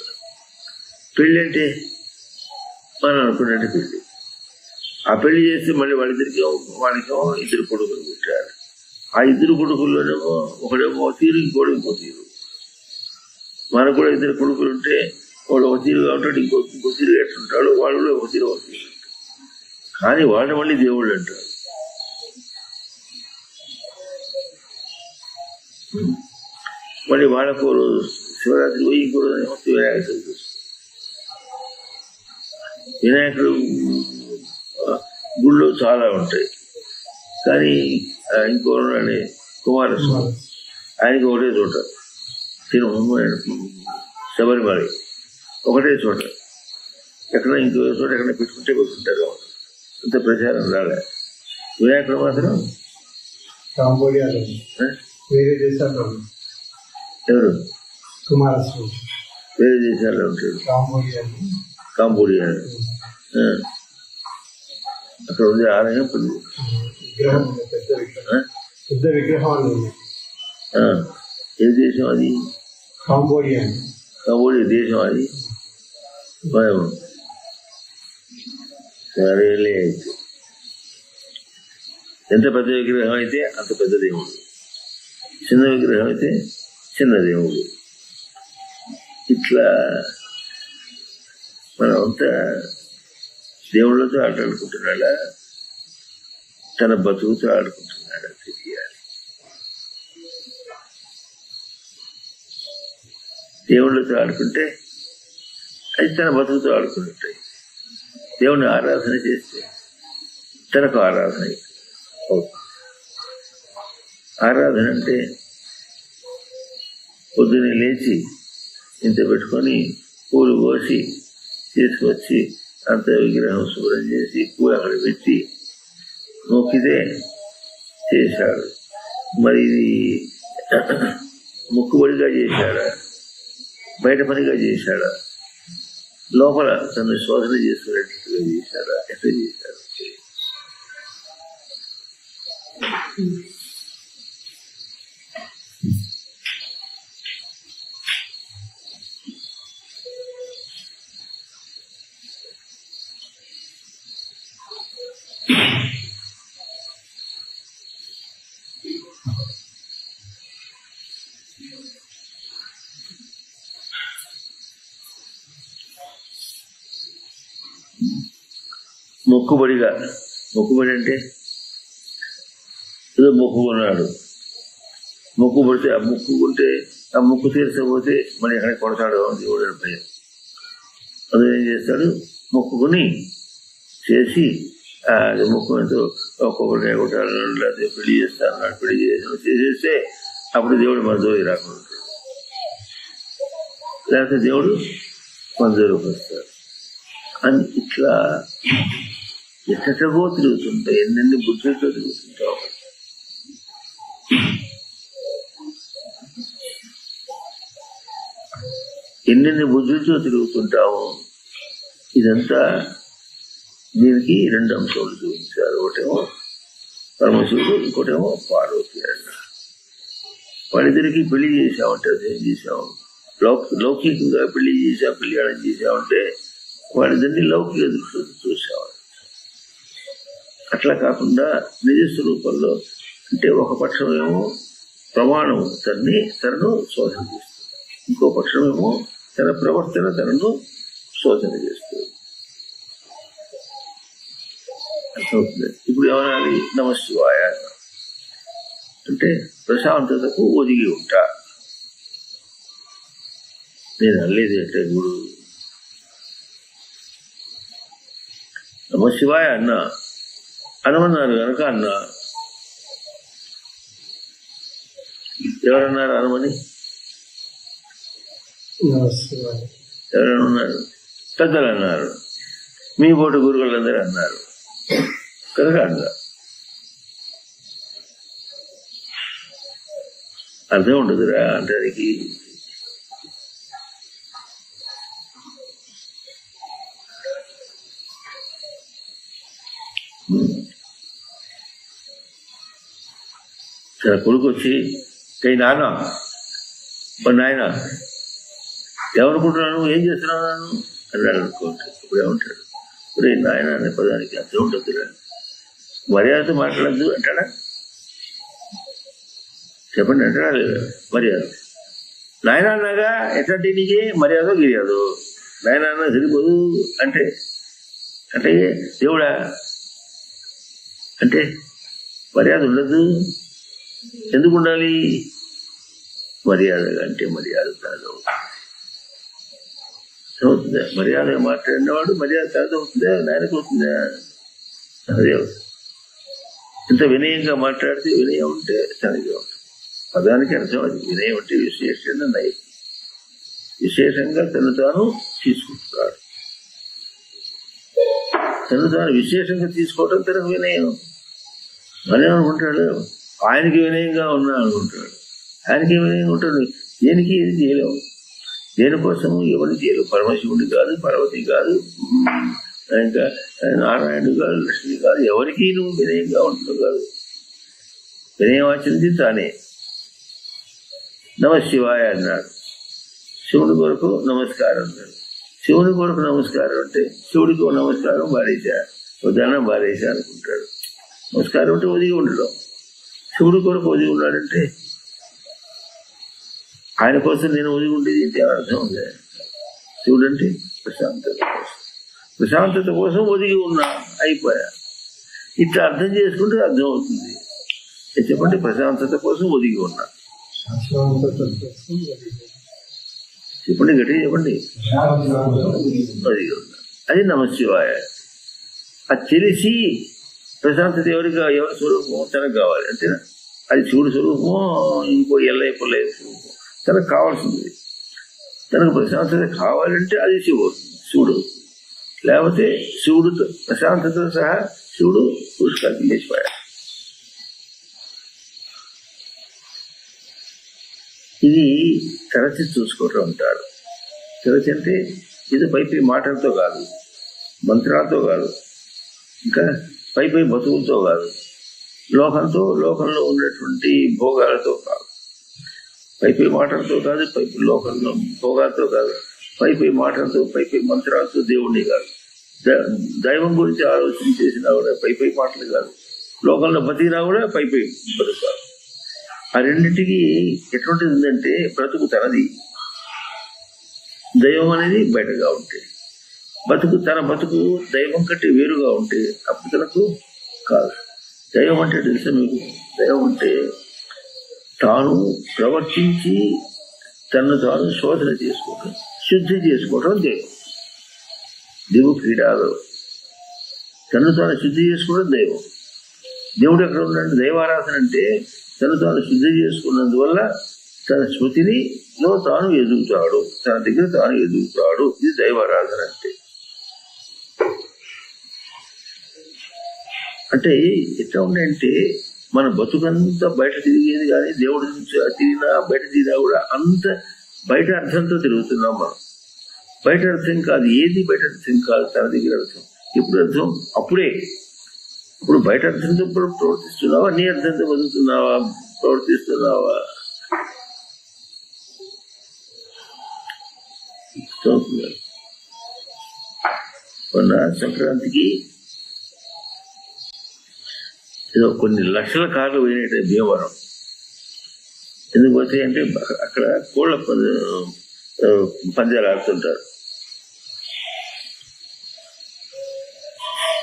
పెళ్ళి అంటే మనం అనుకున్నట్టు పెళ్లి. ఆ పెళ్లి చేస్తే మళ్ళీ వాళ్ళకేమో ఇద్దరు కొడుకులు పుట్టారు. ఆ ఇద్దరు కొడుకుల్లోనేమో ఒకడేమో తీరు, ఇంకోటి ఇంకో తీరు. మనకు కూడా ఇద్దరు కొడుకులు ఉంటే వాడు ఒక తీరుగా ఉంటాడు, ఇంకో తీరు ఎట్లుంటాడు, వాళ్ళు కూడా ఒక తీరు ఉంటాడు. కానీ వాళ్ళని మళ్ళీ దేవుళ్ళు అంటారు. మళ్ళీ వాళ్ళకు శివరాత్రి పోయి ఇంకో వినాయక చవితి. వినాయకుడు గుళ్ళో చాలా ఉంటాయి. కానీ ఇంకో కుమారస్వామి ఆయనకి ఒకటే చోట శబరిమల ఒకటే చోట, ఎక్కడ ఇంకో చోట ఎక్కడ పెట్టుకుంటే పెట్టుకుంటారు. అంత ప్రచారం రాలే. వినాయకుడు మాత్రం ఎవరు కుమారస్వామి వేరే దేశాల్లో ఉంటాడు. కాంబోడియా అక్కడ ఉంది ఆలయం. పెద్ద విగ్రహం. ఏ దేశం అది? కాంబోడియా దేశం అది. సరేలే. అయితే ఎంత పెద్ద విగ్రహం అయితే అంత పెద్ద దేవుడు, చిన్న విగ్రహం అయితే చిన్న దేవుడు. ఇట్లా మనం అంతా దేవుళ్ళతో ఆటలాడుకుంటున్నాడా, తన బతుకుతో ఆడుకుంటున్నాడా తెలియాలి. దేవుళ్ళతో ఆడుకుంటే అది తన బతుకుతో ఆడుకుంటుంటాయి. దేవుణ్ణి ఆరాధన చేస్తే తనకు ఆరాధన అవుతుంది. ఆరాధన అంటే పొద్దున్నే లేచి ఇంత పెట్టుకొని పూలు కోసి తీసుకొచ్చి అంత విగ్రహం శుభ్రం చేసి పూలు అక్కడ పెట్టి మొక్కితే చేశాడు. మరి ఇది మొక్కుబడిగా చేశాడా, బయట పనిగా చేశాడా, లోపల తను శోధన చేసుకునేట్టుగా చేశాడా, ఎట్లా చేశాడు? మొక్కుబడి అంటే ఏదో మొక్కుకున్నాడు. మొక్కుబడితే ఆ మొక్కుకుంటే ఆ మొక్కు తీర్చకపోతే మరి ఎక్కడ కొడతాడు దేవుడు భయం. అదే ఏం చేస్తాడు? మొక్కుకుని చేసి మొక్కుతో ఒక్కొక్కటి కొట్టాలి, లేకపోతే పెళ్లి చేస్తాను, పెళ్లి చేసేస్తే అప్పుడు దేవుడు మన జోలికి రాకుండా ఉంటాడు. లేకపోతే దేవుడు మన జోలికి వస్తాడు అని ఇట్లా ఎక్కడికో తిరుగుతుంటాయి. ఎన్నెన్ని బుద్ధులతో తిరుగుతుంటావు. ఎన్నెన్ని బుద్ధులతో తిరుగుతుంటాము. ఇదంతా దీనికి రెండు అంశాలు చూపించారు. ఒకటేమో పరమశివుడు, ఇంకోటేమో పార్వతి అన్న. వాళ్ళిద్దరికి పెళ్లి చేశామంటే ఏం చేశాము? లౌకికంగా పెళ్లి కళ్యాణం చేశామంటే వాళ్ళిద్దరినీ లౌకిక దృష్టితో చూసాము. అట్లా కాకుండా నిజ స్వరూపంలో అంటే ఒక పక్షమేమో ప్రమాణం తనను శోధన చేస్తుంది, ఇంకో పక్షమేమో తన ప్రవర్తన తనను శోధన చేస్తుంది. అర్థమవుతుంది. ఇప్పుడు ఏమనాలి? నమశివాయ అంటే ప్రశాంతతకు ఒదిగి ఉంటా. నేను అనలేదు అంటే గురు నమశివాయ అన్నా, అనమన్నారు కనుక అన్నా. ఎవరన్నారు అనమని? నమస్కారం. ఎవరైనా ఉన్నారు? పెద్దలు అన్నారు, మీ పోటీ గురువులందరూ అన్నారు కదా. అర్థం ఉండదురా అంటానికి. కొడుకు వచ్చి నాన్న నాయన ఏమనుకుంటున్నాను, ఏం చేస్తున్నాను అన్నాడు అనుకోండి. ఇప్పుడు ఏమంటాడు? ఇప్పుడు నాయన అనే పదానికి అర్థం ఉండదురా, మర్యాద మాట్లాడద్దు అంటాడా? చెప్పండి అంటాడా లేదా? మర్యాద నాయన అన్నాగా ఎట్లాంటి నీకే మర్యాద గిర్యాదు. నాయన అన్న సరిపోదు అంటే అంటే దేవుడా అంటే మర్యాద ఉండదు. ఎందుకు ఉండాలి? మర్యాద అంటే మర్యాద కాదు అవుతుందా? మర్యాద మాట్లాడినవాడు మర్యాద కాదు అవుతుందా? నాయనకు అవుతుందా? అదే ఇంత వినయంగా మాట్లాడితే వినయం ఉంటే తనగా ఉంటుంది. పదానికి అర్థం అది. వినయం అంటే విశేషంగా నయం, విశేషంగా తను తాను తీసుకుంటున్నాడు. తను తాను విశేషంగా తీసుకోవటం తనకు వినయం. మనే అనుకుంటాడు ఆయనకి వినయంగా ఉన్నా అనుకుంటాడు. ఆయనకి వినయంగా ఉంటాడు. దేనికి ఏది చేయలేము, దేనికోసము ఎవరిని చేయలేము. పరమశివుడి కాదు, పార్వతి కాదు, ఇంకా నారాయణుడు కాదు, లక్ష్మి కాదు, ఎవరికి నువ్వు వినయంగా ఉంటున్నావు కాదు. వినయం వచ్చింది తానే. నమ శివాయ అన్నాడు. శివుడి కొరకు నమస్కారం అన్నాడు. శివుని కొరకు నమస్కారం అంటే శివుడికి నమస్కారం బారేశా, దండం బారేశా అనుకుంటాడు. నమస్కారం అంటే ఒదిగి ఉండడం. శివుడి కొరకు ఒదిగి ఉన్నాడంటే ఆయన కోసం నేను ఒదిగి ఉండేది ఏంటి అర్థం ఉంది. శివుడు అంటే ప్రశాంతత కోసం, ప్రశాంతత కోసం ఒదిగి ఉన్నా అయిపోయా. ఇట్లా అర్థం చేసుకుంటే అర్థం అవుతుంది. చెప్పండి, ప్రశాంతత కోసం ఒదిగి ఉన్నా. చెప్పండి, గట్టిగా చెప్పండి. ఒదిగి ఉన్నా, అది నమశివాయ. అది తెలిసి ప్రశాంతత ఎవరి స్వరూపం తనకు కావాలి అంతేనా? అది శివుడి స్వరూపం, ఇంకో ఎల్లయ్య పుల్లయ్య స్వరూపం తనకు కావాల్సింది. తనకు ప్రశాంతత కావాలంటే అది శివుడు. లేకపోతే శివుడు ప్రశాంతత సహా శివుడు పురుషకానికి లేచిపోయాడు. ఇది తరచి చూసుకోవటం ఉంటారు. తరచి అంటే ఇది పై మాటలతో కాదు, మంత్రాలతో కాదు, ఇంకా పై బతుకులతో కాదు, లోకంలో ఉన్నటువంటి భోగాలతో కాదు, పై మాటలతో కాదు, పై లోకంలో భోగాలతో కాదు, పై మాటలతో పై మంత్రాలతో దేవుణ్ణి కాదు. దైవం గురించి ఆలోచన చేసినా కూడా పై మాటలు కాదు, లోకంలో బతికినా కూడా పై బతుకాలి. ఆ రెండింటికి ఎటువంటిది ఉందంటే బ్రతుకు తనది, దైవం అనేది బయటగా ఉంటే, తన బతుకు దైవం కంటే వేరుగా ఉంటే అప్పుడు తనకు కాదు. దైవం అంటే తెలుసా మీకు? దైవం అంటే తాను ప్రవర్తించి తను తాను శోధన చేసుకోవడం, శుద్ధి చేసుకోవడం దైవం. దేవుడు క్రీడాలు తను తాను శుద్ధి చేసుకోవడం దైవం. దేవుడు ఎక్కడ ఉన్నాడు? దైవారాధన అంటే తను తాను శుద్ధి చేసుకున్నందువల్ల తన స్మృతిలో తాను ఎదుగుతాడు, తన దగ్గర తాను ఎదుగుతాడు. ఇది దైవారాధన అంటే. అంటే ఎట్లా ఉన్నాయంటే మన బతుకంతా బయట తిరిగేది కానీ దేవుడి నుంచి తిరిగినా బయట తిరిగినా కూడా అంత బయట అర్థంతో తిరుగుతున్నాం మనం. బయట అర్థం కాదు, ఏది బయట అర్థం కాదు, తన దగ్గర అర్థం. ఎప్పుడు అర్థం? అప్పుడే. ఇప్పుడు బయట అర్థంతో ప్రవర్తిస్తున్నావా, నీ అర్థంతో బతుకుతున్నావా, ప్రవర్తిస్తున్నావా? మొన్న సంక్రాంతికి ఏదో కొన్ని లక్షల కార్లు పోయినట్టు భీమవరం. ఎందుకు పోతాయి అంటే అక్కడ కోళ్ళ పందాలు ఆడుతుంటారు.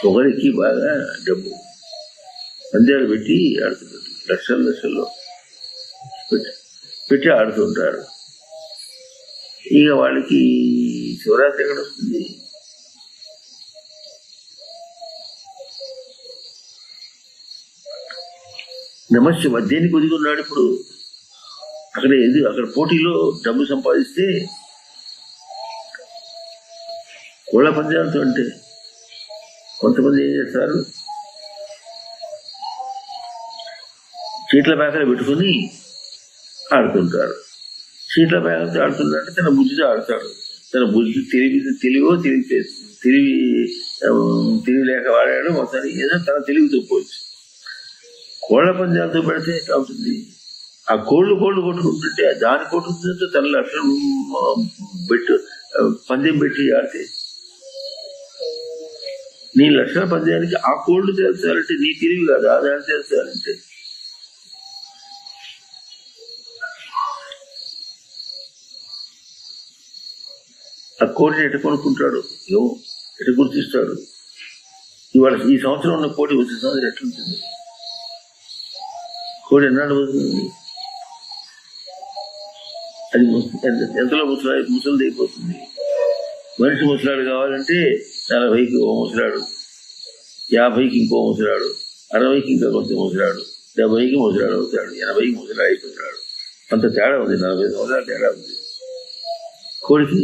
ఒకరికి బాగా డబ్బు పందాలు పెట్టి ఆడుతుంటారు, లక్షల్లో పెట్టి ఆడుతుంటారు. ఇక వాళ్ళకి శివరాత్రి ఎక్కడ వస్తుంది? నమశివ దేనికి ఒదిగి ఉన్నాడు? ఇప్పుడు అక్కడ పోటీలో డబ్బు సంపాదిస్తే కోళ్ళ పందాలతో అంటే కొంతమంది ఏం చేస్తారు, చీట్ల ప్యాకలు పెట్టుకుని ఆడుతుంటారు. చీట్ల ప్యాకలతో ఆడుతుంటే తన బుద్ధితో ఆడతాడు. తన బుద్ధి తెలివి లేక వాడాడు మొత్తానికి, ఏదో తన తెలివితో పోవచ్చు. కోళ్ల పందాలతో పెడితే ఎట్లా ఉంటుంది? ఆ కోళ్ళు కొట్టుకుంటుంటే దాని కొట్టుకుంటుంటే తన లక్షణం పందెం పెట్టి ఆడితే, నీ లక్షణ పందానికి ఆ కోళ్ళు తెలుసాలంటే నీ తెలివి కాదు, ఆదాయం తెలుసాలంటే ఆ కోడిని ఎట్ట కొనుక్కుంటాడు, ఎట్ట గుర్తిస్తాడు? ఇవాళ ఈ సంవత్సరం ఉన్న కోడి వచ్చే సంవత్సరం ఎట్లుంటుంది? కోడి ఎన్నాడు పోతుంది? అది ఎంతలో ముసలిది అయిపోతుంది. మనిషి ముసలాడు కావాలంటే 40కి ఓ ముసలాడు, 50కి ఇంకో ముసలాడు, 60కి ఇంకా కొంత ముసలాడు, 70కి ముసలాడు అవుతాడు, 80కి ముసలాడు అయిపోతాడు. అంత తేడా ఉంది, 40 సంవత్సరాలు తేడా ఉంది కోడికి.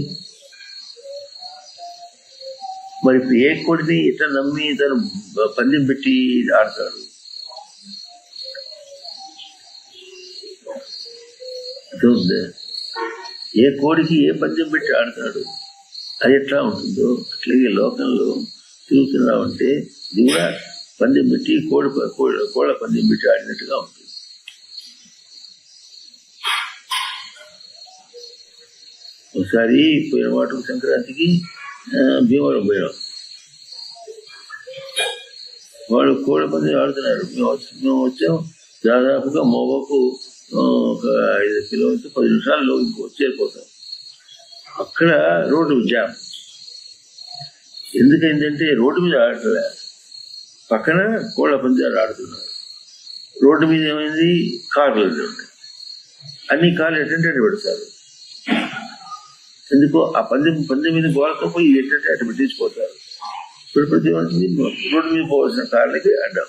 మరి ఏ కోడిని ఇట్లా నమ్మి తను పందెం పెట్టి ఆడతాడు? అర్థమవుతుంది? ఏ కోడికి ఏ పందెం పెట్టి ఆడతాడు? అది ఎట్లా ఉంటుందో అట్లాగే లోకంలో తిరుగుతున్నామంటే ఇది కూడా పందెం పెట్టి కోళ్ళ పందెం పెట్టి ఆడినట్టుగా ఉంటుంది. ఒకసారి పోయిన మాట సంక్రాంతికి భీమవరం పోయినాం. వాళ్ళు కోళ్ళ పందెం ఆడుతున్నారు. మేము వచ్చాం. దాదాపుగా మోవకు ఒక 5 కిలోమీటర్ 10 నిమిషాల్లో ఇంకో చేరిపోతాం. అక్కడ రోడ్డు జామ్. ఎందుకైందంటే రోడ్డు మీద ఆడలే, పక్కన కోళ్ళ పందాలు ఆడుతున్నారు. రోడ్డు మీద ఏమైంది, కార్లు ఉన్నాయి. అన్ని కార్లు ఎట్టంటే అటు పెడతారు. ఎందుకో ఆ పందెం మీద గోడతో పోయి ఎట్టంటే అటు పెట్టించిపోతారు. ఇప్పుడు ప్రతి రోడ్డు మీద పోవాల్సిన కార్లకి అడ్డం.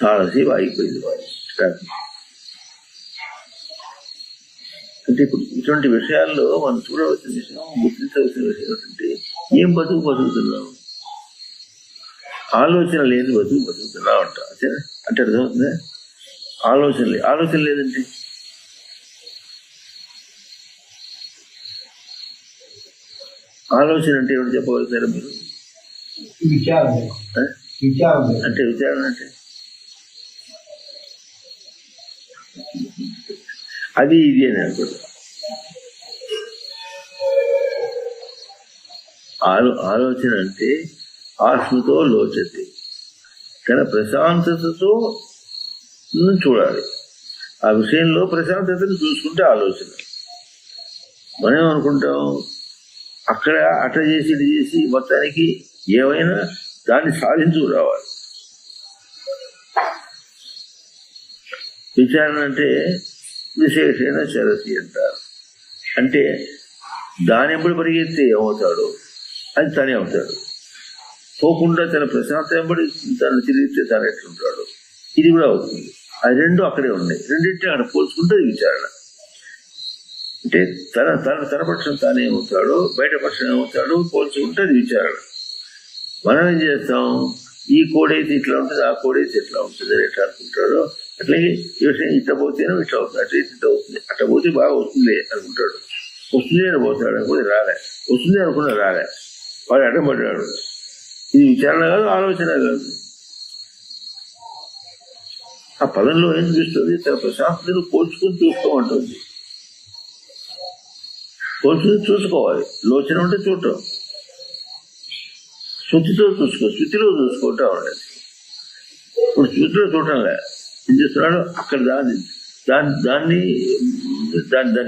చాలాసేపు ఆగిపోయింది వాళ్ళు ట్రాఫిక్. అంటే ఇప్పుడు ఇటువంటి విషయాల్లో మనం చూడవలసిన విషయం, గుర్తించవలసిన విషయం ఏంటంటే ఏం బతుకుతున్నాం, ఆలోచన లేని బతుకుతున్నాం అంట. అంటే అర్థమవుతుందా? ఆలోచన లేదంటే ఆలోచన అంటే ఏమిటి చెప్పగలుగుతారా మీరు? అంటే విచారణ అంటే అది ఇది అని అనుకుంటా. ఆలోచన అంటే ఆత్మతో లోచతే, తన ప్రశాంతతతో చూడాలి. ఆ విషయంలో ప్రశాంతతను చూసుకుంటే ఆలోచన. మనం అనుకుంటాం అక్కడ అట చేసి ఇది చేసి మొత్తానికి ఏమైనా దాన్ని సాధించు రావాలి. విచారణ అంటే విశేషణ చరతి అంటారు. అంటే దాని ఎప్పుడు పరిగెత్తే ఏమవుతాడో అది తనే అవుతాడు. పోకుండా తన ప్రశాంతం ఎంబడి తను తిరిగితే తను ఎట్లుంటాడు, ఇది కూడా అవుతుంది. అది రెండు అక్కడే ఉన్నాయి. రెండింటినీ అక్కడ పోల్చుకుంటే విచారణ. అంటే తన పక్షం తానే ఏమవుతాడో, బయట పక్షం ఏమవుతాడో పోల్చుకుంటే అది విచారణ. మనం ఏం చేస్తాం, ఈ కోడైతే ఇట్లా ఉంటుంది, ఆ కోడైతే ఇట్లా ఉంటుంది అని ఎట్లా అనుకుంటాడో అట్లాగే ఈ విషయం ఇట్లా పోతేనో ఇట్లా అవుతుంది, అట్లా ఇట్లా అవుతుంది, అట్లా పోతే బాగా వస్తుంది అనుకుంటాడు. వస్తుంది అని పోతాడు అనుకుంటే రాలే, వస్తుంది అనుకున్నా రాలే, వాడు అడ్డపడ్డాడు. ఇది విచారణ కాదు, ఆలోచన కాదు. ఆ పదంలో ఏం చూస్తుంది, తన ప్రశాంతతను పోల్చుకుని చూసుకోమంటుంది. పోల్చుకుని చూసుకోవాలి. లోచన ఉంటే చూడటం, శృతితో శృతిలో చూసుకుంటా ఉండాలి. ఇప్పుడు శృతిలో చూడటంలే, ఏం చేస్తున్నాడు, అక్కడ దాన్ని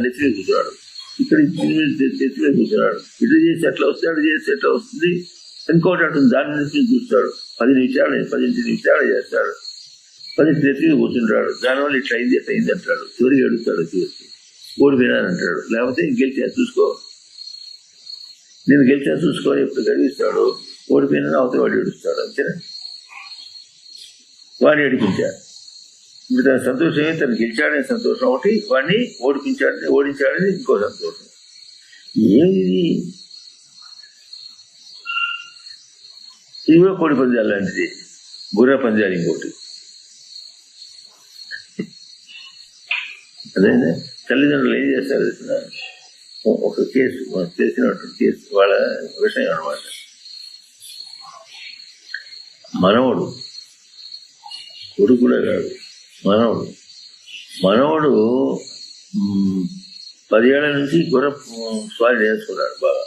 నెత్తిలో కూర్చున్నాడు, ఇక్కడ నెత్తిలో కూర్చున్నాడు. ఇటు చేసి ఎట్లా వస్తుంది, అటు చేసి ఎట్లా వస్తుంది, ఇంకోటి అంటుంది దాన్ని నెత్తిని చూస్తాడు. 10 నిమిషాలు చేస్తాడు, 10 నెత్తిలో కూర్చుంటాడు. దానివల్ల ఇట్లా అయింది అంటాడు. చివరికి ఏడుస్తాడు, చివరికి ఓడిపోయినాను అంటాడు. లేకపోతే గెలిచాను చూసుకో, నేను గెలిచాను చూసుకొని ఎప్పుడు గడిపిస్తాడు. ఓడిపోయినా అవతల వాడు ఏడుస్తాడు. అంతేనా? వాడిని ఏడిపించాడు. ఇప్పుడు తన సంతోషమే, తను గెలిచాడనే సంతోషం ఒకటి, వాడిని ఓడించాడని ఇంకో సంతోషం. ఏమిది ఇది కూడా కోడి పందాలు లాంటిది, గుర్ర పందాలు ఇంకోటి. అదే తల్లిదండ్రులు ఏం చేస్తారు తెలిసిన ఒక కేసు మనకు తెలిసినటువంటి కేసు, వాళ్ళ విషయం అనమాట. మనవడు, కొడుకు కూడా కాదు, మనవడు 10 ఏళ్ల నుంచి గుర్ర స్వారీ నేర్చుకున్నాడు బాగా.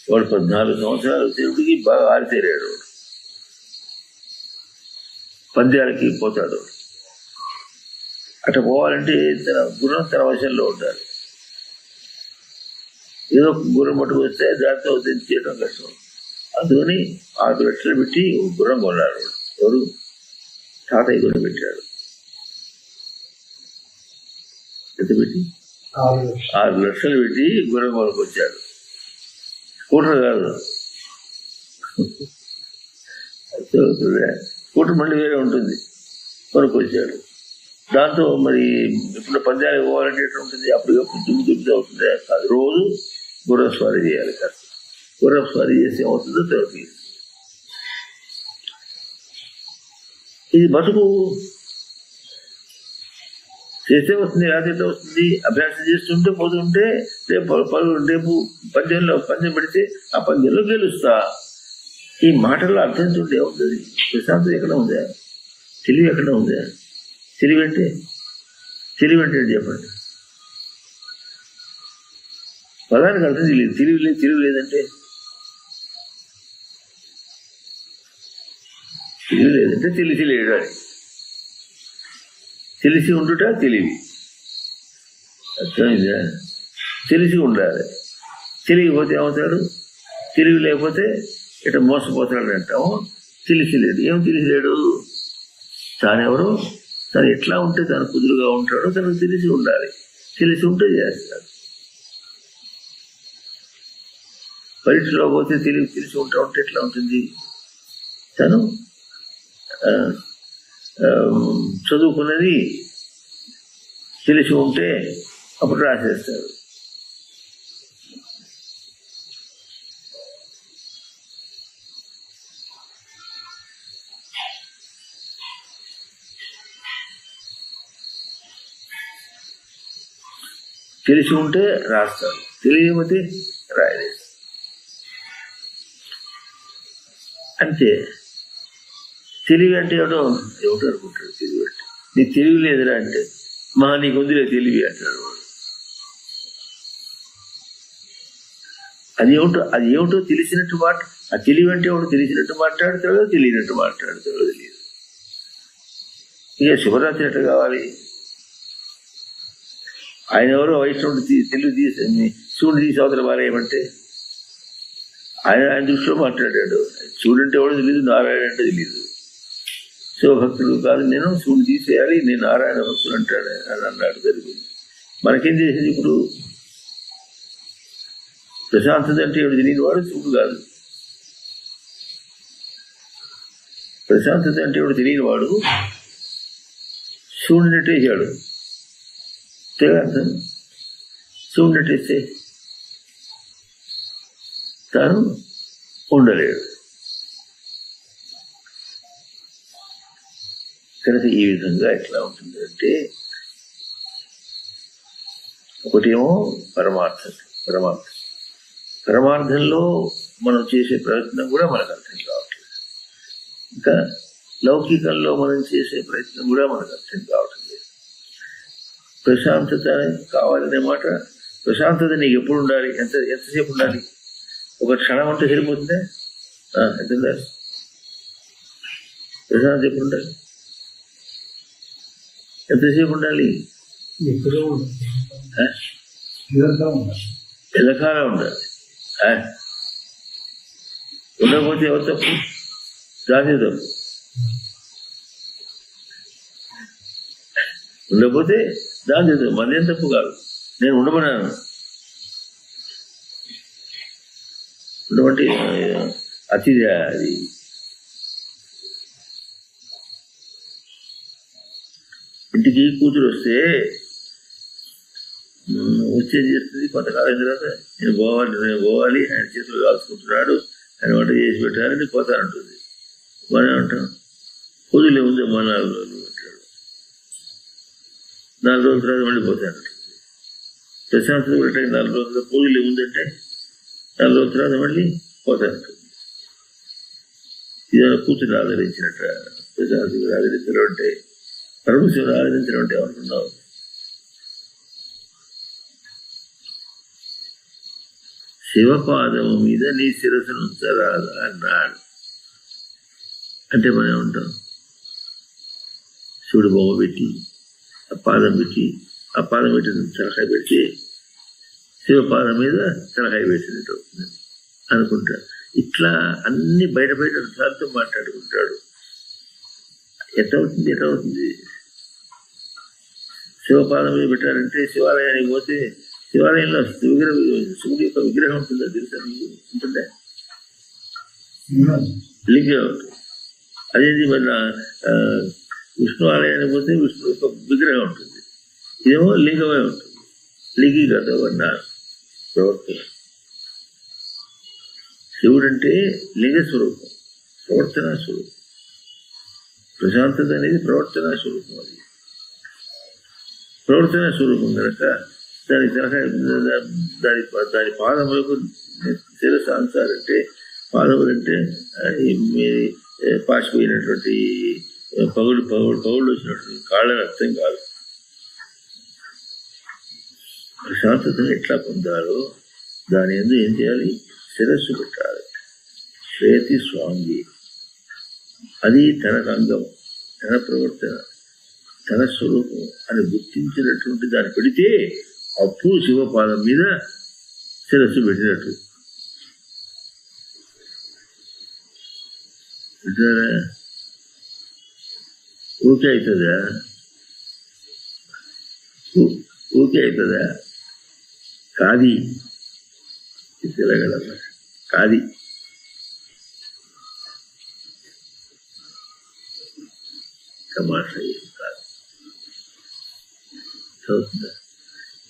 వాడు 14 సంవత్సరాలు వచ్చేటికి బాగా ఆరితేరాడు. వాడు పంద్యాలకి పోతాడు. అట్లా పోవాలంటే గుర్రం తన వశంలో ఉండాలి. ఏదో ఒక గుర్రం పట్టుకు వస్తే దాంతో చేయడం కష్టం. అందుకని 6 లక్షలు పెట్టి గుర్రం కొన్నాడు. ఎవరు? తాతయ్య గుర్రం పెట్టాడు. ఎంత పెట్టి? 6 లక్షలు పెట్టి గుర్రం కొనుక్కొచ్చాడు. స్కూటర్ కాదు, స్కూటర్ మళ్ళీ వేరే ఉంటుంది, కొనుక్కొచ్చాడు. దాంతో మరి ఇప్పుడు పందాలు పోవాలంటే ఎట్లా ఉంటుంది? అప్పుడు దుమ్ము అవుతుంది. అది రోజు గుర్రం స్వారీ చేయాలి. కాదు గుర్రం స్వారీ చేసి ఏమవుతుందో తర్వాత ఇది బతుకు చేస్తే వస్తుంది, రాత్రిలో వస్తుంది. అభ్యాసం చేస్తుంటే పోతుంటే రేపు పందెం పెడితే ఆ పందెంలో గెలుస్తా. ఈ మాటల్లో అర్థం చూడండి ఏముంటుంది? ప్రశాంతం ఎక్కడ ఉందా? తెలివి ఎక్కడ ఉందా? తెలివి అంటే చెప్పండి. పదానికి అర్థం తెలియదు. తెలివి లేదంటే తెలిసి లేడాలి. తెలిసి ఉండుట తెలివి. అర్థమైందా? తెలిసి ఉండాలి. తెలియకపోతే ఏమవుతాడు? తెలివి లేకపోతే ఇట్లా మోసపోతాడు అంటాము. తెలిసిలేడు. ఏం తెలిసిలేడు? తానెవరు? తను ఎట్లా ఉంటే తను కుదురుగా ఉంటాడో తనకు తెలిసి ఉండాలి. తెలిసి ఉంటే చేస్తాడు. పరీక్షలో పోతే తెలిసి ఉంటే ఎట్లా ఉంటుంది? తను చదువుకున్నది తెలిసి ఉంటే అప్పుడు రాసేస్తాడు. తెలిసి ఉంటే రాస్తాడు, తెలియకపోతే రాయలేదు. అంతే. తెలివి అంటే ఏమిటో అనుకుంటాడు. తెలివి అంటే నీకు తెలివి లేదురా అంటే నీకు ఉందిలే తెలివి అంటాడు వాడు. అది ఏమిటో తెలిసినట్టు ఆ తెలివి అంటే ఒకటి తెలిసినట్టు మాట్లాడతాడో తెలియనట్టు మాట్లాడతాడో తెలియదు. ఇక శివరాత్రి ఎట్లా కావాలి? ఆయన ఎవరో వైష్ణవుడు తెలుగు శివుడు తీసి అవతల పారేయమంటే ఆయన దృష్టిలో మాట్లాడాడు. శివుడు అంటే ఎవడో తెలియదు, నారాయణ అంటే తెలియదు. శివభక్తుడు కాదు నేను, శివుడు తీసేయాలి, నేను నారాయణ భక్తులు అంటాడు అని అన్నాడు. జరిగింది. మనకేం చేసింది ఇప్పుడు? ప్రశాంతత అంటే ఎవడు తెలియని వాడు శివుడు కాదు. ప్రశాంతత అంటే ఎవడు తెలియని వాడు శివుడిని నెట్టేసాడు. అర్థం? శివుడిని నెట్టేస్తే తాను ఉండలేడు. కనుక ఈ విధంగా ఎట్లా ఉంటుంది అంటే ఒకటేమో పరమార్థంలో మనం చేసే ప్రయత్నం కూడా మనకు అర్థం కావట్లేదు. ఇంకా లౌకికంలో మనం చేసే ప్రయత్నం కూడా మనకు అర్థం కావట్లేదు. ప్రశాంతత కావాలనే మాట, ప్రశాంతత నీకు ఎప్పుడు ఉండాలి? ఎంతసేపు ఉండాలి? ఒక క్షణం అంటే సరిపోతుందా? ఎంత ఉండాలి ప్రశాంతత? ఎప్పుడు ఉండాలి? ఎంతసేపు ఉండాలి? ఎల్లకాలం ఉండాలి. ఉండకపోతే ఎవరు తప్పు? దాని తప్పు. ఉండకపోతే దాని తప్పు, మళ్ళీ తప్పు కాదు. నేను ఉండమన్నాను. ఉండమంటే అతిథి అది. ఇంటికి కూతురు వస్తే వచ్చేది చేస్తుంది. కొంతకాలం తర్వాత నేను పోవాలి ఆయన చేతులు కాల్చుకుంటున్నాడు, ఆయన వంట చేసి పెట్టారని పోతానంటుంది. మనం ఏమంటాం, పూజలు ఉంది మా 4 రోజులు అంటాడు. 4 రోజుల తర్వాత మళ్ళీ పోతానంటుంది. ప్రశాంతత పెట్టాక 4 రోజులు పూజలు ఉందంటే 4 రోజుల తర్వాత మళ్ళీ పోతానంటుంది. ఇది కూతురు ఆదరించినట్ట. ప్రశాంతుడు ఆదరించడం అంటే, పరమశివుడు ఆదరించడం అంటే ఏమనుకున్నావు? శివపాదము మీద నీ శిరస్సును ఉంచరాదా అన్నాడు. అంటే మనం ఏమంటాం, శివుడు బొమ్మ పెట్టి ఆ పాదం పెట్టి తలకాయ పెట్టి శివపాదం మీద తలకాయ పెట్టినట్టు అనుకుంటా. ఇట్లా అన్ని బయట అర్థాలతో మాట్లాడుకుంటాడు. ఎట్లవుతుంది? శివపాదం మీద పెట్టారంటే శివాలయానికి పోతే శివాలయంలో శివుడి యొక్క విగ్రహం ఉంటుందా తెలుసా? ఉంటుందా? లింగం ఉంటుంది. అదేంటి మరి విష్ణు ఆలయానికి పోతే విష్ణు యొక్క విగ్రహం ఉంటుంది. ఇదేమో లింగమే ఉంటుంది. లింగి కదా అన్న ప్రవర్తన. శివుడంటే లింగ స్వరూపం, ప్రవర్తనా స్వరూపం. ప్రశాంతత అనేది ప్రవర్తనా స్వరూపం. అది ప్రవర్తనా స్వరూపం కనుక దాని తలకాయ దాని పాదములకు శిరస్సు అంచారంటే, పాదములంటే పాసిపోయినటువంటి పగుళ్ళు వచ్చినటువంటి కాళ్ళని అర్థం కాదు. ప్రశాంతతను ఎట్లా పొందాలో దాని ఎందు ఏం చేయాలి? శిరస్సు పెట్టాలి. శ్రేతి స్వాంగి, అది తనకు అంగం, తన ప్రవర్తన, తన స్వరూపం అని గుర్తించినటువంటి దాన్ని పెడితే అప్పుడు శివపాదం మీద శిరస్సు పెట్టినట్టు. ఊకే అవుతుందా? కాది తెలగలమ్మా, కాది. తమాషా ఏం కాదు. చదువుతుందా?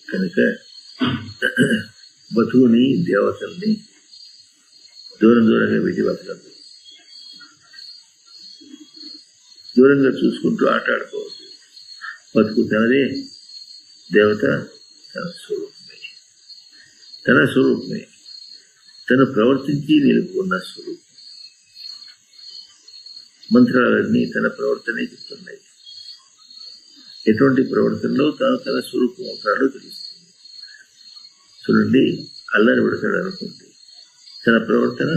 కనుక బతుకుని దేవతల్ని దూరంగా పెట్టి బతకద్దు. దూరంగా చూసుకుంటూ ఆటాడుకోవద్దు. బతుకు తనదే, దేవత తన స్వరూపమే, తను ప్రవర్తించి నిలుపుకున్న స్వరూపం. మంత్రాలన్నీ తన ప్రవర్తనే చెప్తున్నాయి. ఎటువంటి ప్రవర్తనలో తన స్వరూపం అవుతాడో తెలుస్తుంది. చూడండి, అల్లరి పెడతాడు అనుకోండి, తన ప్రవర్తన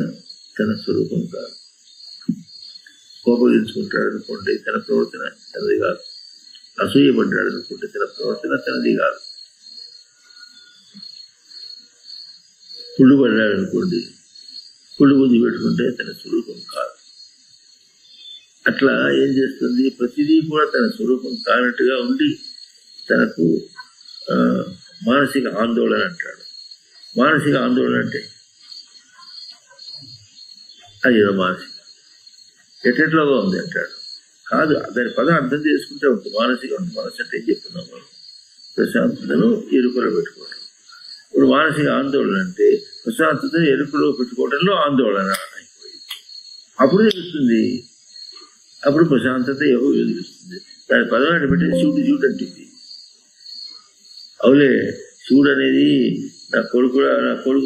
తన స్వరూపం కాదు. కోపగించుకుంటాడు అనుకోండి, తన ప్రవర్తన తనది కాదు. అసూయపడ్డాడు అనుకుంటే తన ప్రవర్తన తనది కాదు. కుళ్ళు పడ్డాడు అనుకోండి, కుళ్ళు బుద్ధి పెట్టుకుంటే తన స్వరూపం కాదు. అట్లా ఏం చేస్తుంది? ప్రతిదీ కూడా తన స్వరూపం కానట్టుగా ఉండి తనకు మానసిక ఆందోళన అంటాడు. మానసిక ఆందోళన అంటే అయ్యో మానసిక ఎట్లెట్లాగా ఉంది అంటాడు. కాదు, దాని పదం అర్థం చేసుకుంటే ఉంటుంది. మానసిక ఉంటుంది. మనసు అంటే ఏం చెప్తున్నాం మనం? ప్రశాంతతను ఎరుకలో పెట్టుకోవడం. ఇప్పుడు మానసిక ఆందోళన అంటే ప్రశాంతతను ఎరుకలో పెట్టుకోవడంలో ఆందోళన అయిపోయింది. అప్పుడు తెలుస్తుంది, అప్పుడు ప్రశాంతత ఎవరు తెలుస్తుంది. దాని పదం అంటే పెట్టి శివుడు అంటుంది. అవులే, శివుడు అనేది నా కొడుకు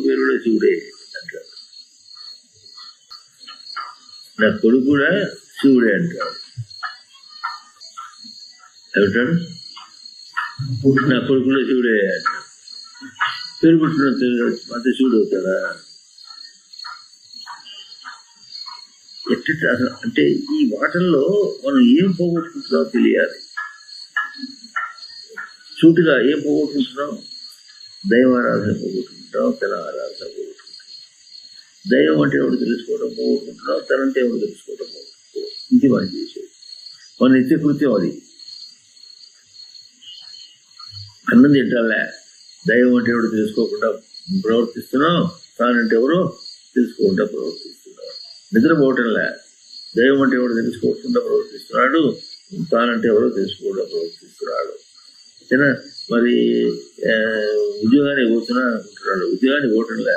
పేరు కూడా శివుడే అంటాడు. నా కొడుకు కూడా శివుడే అంటాడు. ఏమంటాడు? నా కొడుకు కూడా శివుడే అంటాడు. పేరు పుట్టిన అంత శివుడు అవుతాడా? ఎట్లా అంటే ఈ వాటల్లో మనం ఏం పోగొట్టుకుంటున్నామో తెలియాలి. సూటిగా ఏం పోగొట్టుకుంటున్నాం? దైవారాధన పోగొట్టుకుంటాం, తన ఆరాధన పోగొట్టుకుంటాం. దైవం అంటే ఎవరు తెలుసుకోవడం పోగొట్టుకుంటున్నాం, తనంటే ఎవరు తెలుసుకోవడం పోగొట్టుకుంటాం. ఇది మనం చేసేది, మన నిత్య కృత్యం అది. అన్నం తింటాలే, దైవం అంటే ఎవరు తెలుసుకోకుండా ప్రవర్తిస్తున్నాం, తానంటే ఎవరో తెలుసుకోకుండా ప్రవర్తిస్తున్నాడు. నిద్రపోవటంలే, దైవం అంటే ఎవరు తెలుసుకోకుండా ప్రవర్తిస్తున్నాడు, తానంటే ఎవరో తెలుసుకోకుండా ప్రవర్తిస్తున్నాడు. మరి ఉద్యోగానికి పోతున్నా అనుకుంటున్నాడు, ఉద్యోగానికి పోవటంలే,